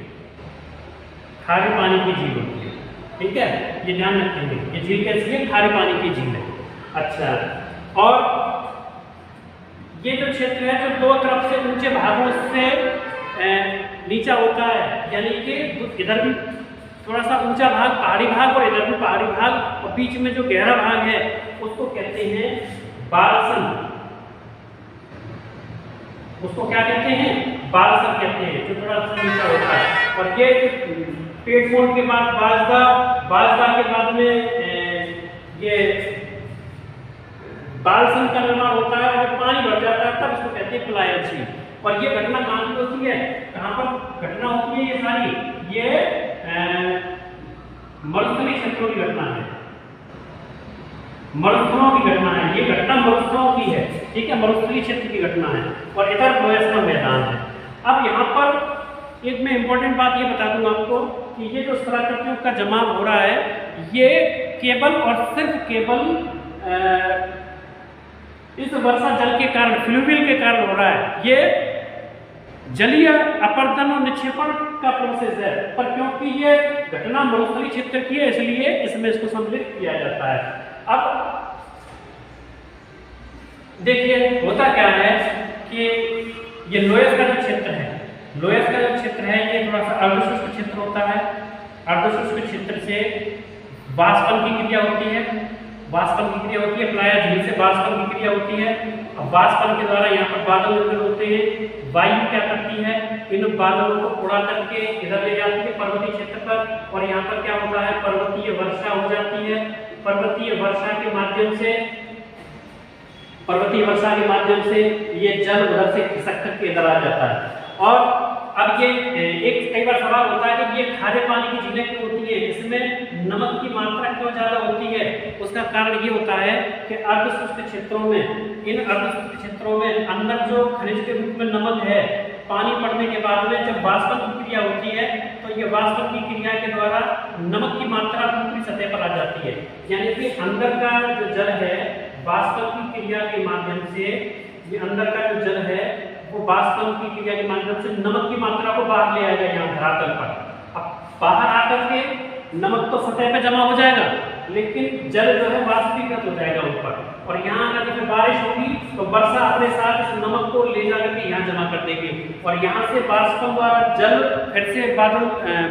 Speaker 1: खारे पानी की झील होती है। ठीक है, ये ध्यान रखेंगे। ये झील कैसी है? खारे पानी की झील है। अच्छा, और ये जो क्षेत्र है जो दो तरफ से ऊंचे भागों से नीचा होता है, यानी कि इधर भी थोड़ा सा ऊंचा भाग पहाड़ी भाग और इधर भी पहाड़ी भाग, और बीच में जो गहरा भाग है उसको कहते हैं बालसन। उसको क्या कहते हैं? बालसन कहते हैं, जो थोड़ा सा नीचा होता है। और ये पेडमोंट के बाद बाजदा के बाद में ये बालसन का निर्माण होता है। और जब पानी भर जाता है तब इसको कहते हैं प्लाया झील। और ये घटना कहाँ की होती है? कहाँ पर घटना होती है? ये सारी ये मरुस्थलीय क्षेत्रों की घटना है, मरुस्थलों की घटना है। ये घटना मरुस्थलों की है, ठीक है, मरुस्थलीय क्षेत्र की घटना है। और इधर लोयस का मैदान है। अब यहाँ पर एक मैं इंपॉर्टेंट बात ये बता दूं आपको कि ये जो स्थलाकृतियों का जमाव हो रहा है ये केवल और सिर्फ केवल इस वर्षा जल के कारण, फ्लूवियल के कारण हो रहा है। ये जलीय अपर्दन और निक्षेपण का प्रोसेस है, पर क्योंकि ये घटना मरुस्थलीय क्षेत्र की है इसलिए इसमें इसको सम्मिलित किया जाता है। अब देखिए होता क्या है कि ये लोयस का जो क्षेत्र है, लोयस का जो क्षेत्र है ये थोड़ा सा अर्धशुष्क क्षेत्र होता है। अर्धशुष्क क्षेत्र से वाष्पन की क्रिया होती है, वाष्पन की क्रिया होती है, प्लाया झील से वाष्पन की क्रिया होती है। अब वाष्पन के द्वारा यहाँ पर बादल निर्मित होते हैं। वायु क्या करती है? इन बादलों को उड़ा करके इधर ले जाती है पर्वतीय क्षेत्र पर, और यहाँ पर क्या होता है? पर्वतीय वर्षा हो जाती है। पर्वतीय वर्षा के माध्यम से ये जल उधर से खिसक करके इधर आ जाता है। और अब ये एक कई बार सवाल होता है कि ये खारे पानी की झीलें क्यों होती है, इसमें नमक की मात्रा क्यों ज्यादा होती है? उसका कारण ये होता है कि अर्धशुष्क क्षेत्रों में, इन अर्धशुष्क क्षेत्रों में अंदर जो खनिज के रूप में नमक है पानी पड़ने के बाद में जब वाष्पन की क्रिया होती है तो ये वाष्पन की क्रिया के द्वारा नमक की मात्रा ऊपरी सतह पर आ जाती है, यानी कि अंदर का जो जल है वाष्पन की क्रिया के माध्यम से, ये अंदर का जो जल है वो वाष्पन की क्रिया के माध्यम से नमक की मात्रा को बाहर ले आएगा यहाँ धरातल पर। अब बाहर आकर के नमक तो सतह पे जमा हो जाएगा, लेकिन जल जो है वाष्पीकृत हो जाएगा ऊपर, और यहाँ अगर जब बारिश होगी तो वर्षा अपने साथ इस नमक को ले जा करके यहाँ जमा कर देगी, और यहाँ से वाष्पन वाला जल फिर से बादल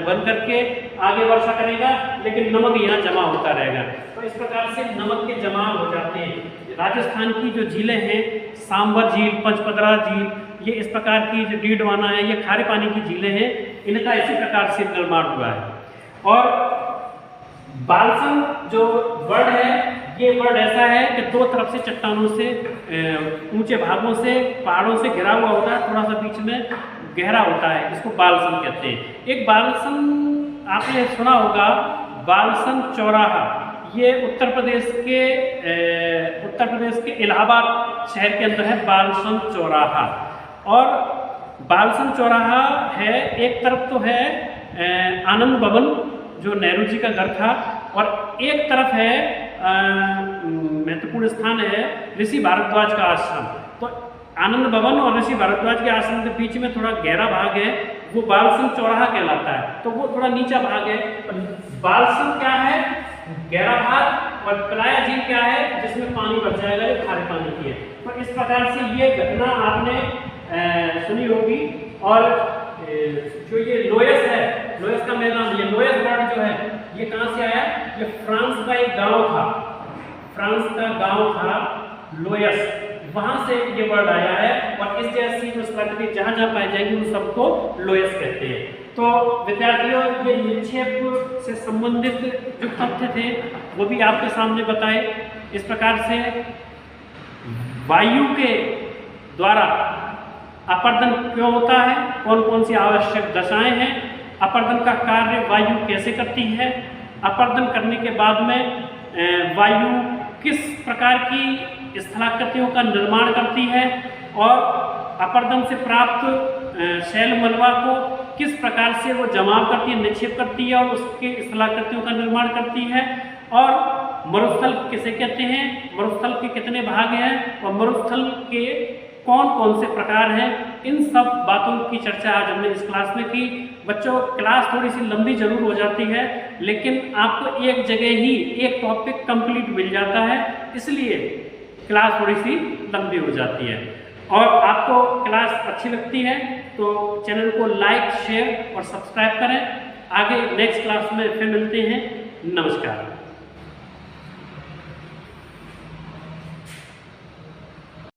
Speaker 1: बन करके आगे वर्षा करेगा, लेकिन नमक यहाँ जमा होता रहेगा। तो इस प्रकार से नमक के जमा हो जाते हैं। राजस्थान की जो झीलें हैं, सांबर झील, पंचपदरा झील, ये इस प्रकार की जो डीडवाना है, ये खारे पानी की झीलें हैं, इनका इसी प्रकार से निर्माण हुआ है। और बाल्सन जो वर्ड है, ये वर्ड ऐसा है कि दो तरफ से चट्टानों से, ऊंचे भागों से, पहाड़ों से घिरा हुआ होता है, थोड़ा सा बीच में गहरा होता है, इसको बाल्सन कहते हैं। एक बाल्सन आपने सुना होगा, बाल्सन चौराहा, ये उत्तर प्रदेश के इलाहाबाद शहर के अंदर है बाल्सन चौराहा। और बाल्सन चौराहा है, एक तरफ तो है आनंद भवन जो नेहरू जी का घर था, और एक तरफ है महत्वपूर्ण स्थान है ऋषि भारद्वाज का आश्रम। तो आनंद भवन और ऋषि भारद्वाज के आश्रम के बीच में थोड़ा गहरा भाग है, वो बाल्सन चौराहा कहलाता है। तो वो थोड़ा नीचा भाग है। बाल्सन क्या है? गहरा भाग, और पलाया झील क्या है? जिसमें पानी भर जाएगा, ये खारे पानी की है। तो इस प्रकार से ये घटना आपने सुनी होगी। और जो ये लोयस है, लोयस का मैदान, ये लोयस वर्ड जो है ये कहाँ से आया? ये फ्रांस का एक गांव था, फ्रांस का गांव था लोयस, वहां से ये वर्ड आया है। और इस जैसी जो संस्कृति जहां जहां पाई जाएगी उन सबको लोयस कहते हैं। तो विद्यार्थियों, ये निक्षेप से संबंधित जो तथ्य थे वो भी आपके सामने बताए। इस प्रकार से वायु के द्वारा अपर्दन क्यों होता है, कौन कौन सी आवश्यक दशाएं हैं, अपर्दन का कार्य वायु कैसे करती है, अपर्दन करने के बाद में वायु किस प्रकार की स्थलाकृतियों का निर्माण करती है, और अपर्दन से प्राप्त शैल मलबा को किस प्रकार से वो जमाव करती है, निक्षेप करती है, और उसके स्थलाकृतियों का निर्माण करती है, और मरुस्थल किसे कहते हैं, मरुस्थल के कितने भाग हैं, और मरुस्थल के कौन कौन से प्रकार हैं, इन सब बातों की चर्चा आज हमने इस क्लास में की। बच्चों, क्लास थोड़ी सी लंबी जरूर हो जाती है, लेकिन आपको एक जगह ही एक टॉपिक कंप्लीट मिल जाता है, इसलिए क्लास थोड़ी सी लंबी हो जाती है। और आपको क्लास अच्छी लगती है तो चैनल को लाइक, शेयर और सब्सक्राइब करें। आगे नेक्स्ट क्लास में फिर मिलते हैं। नमस्कार।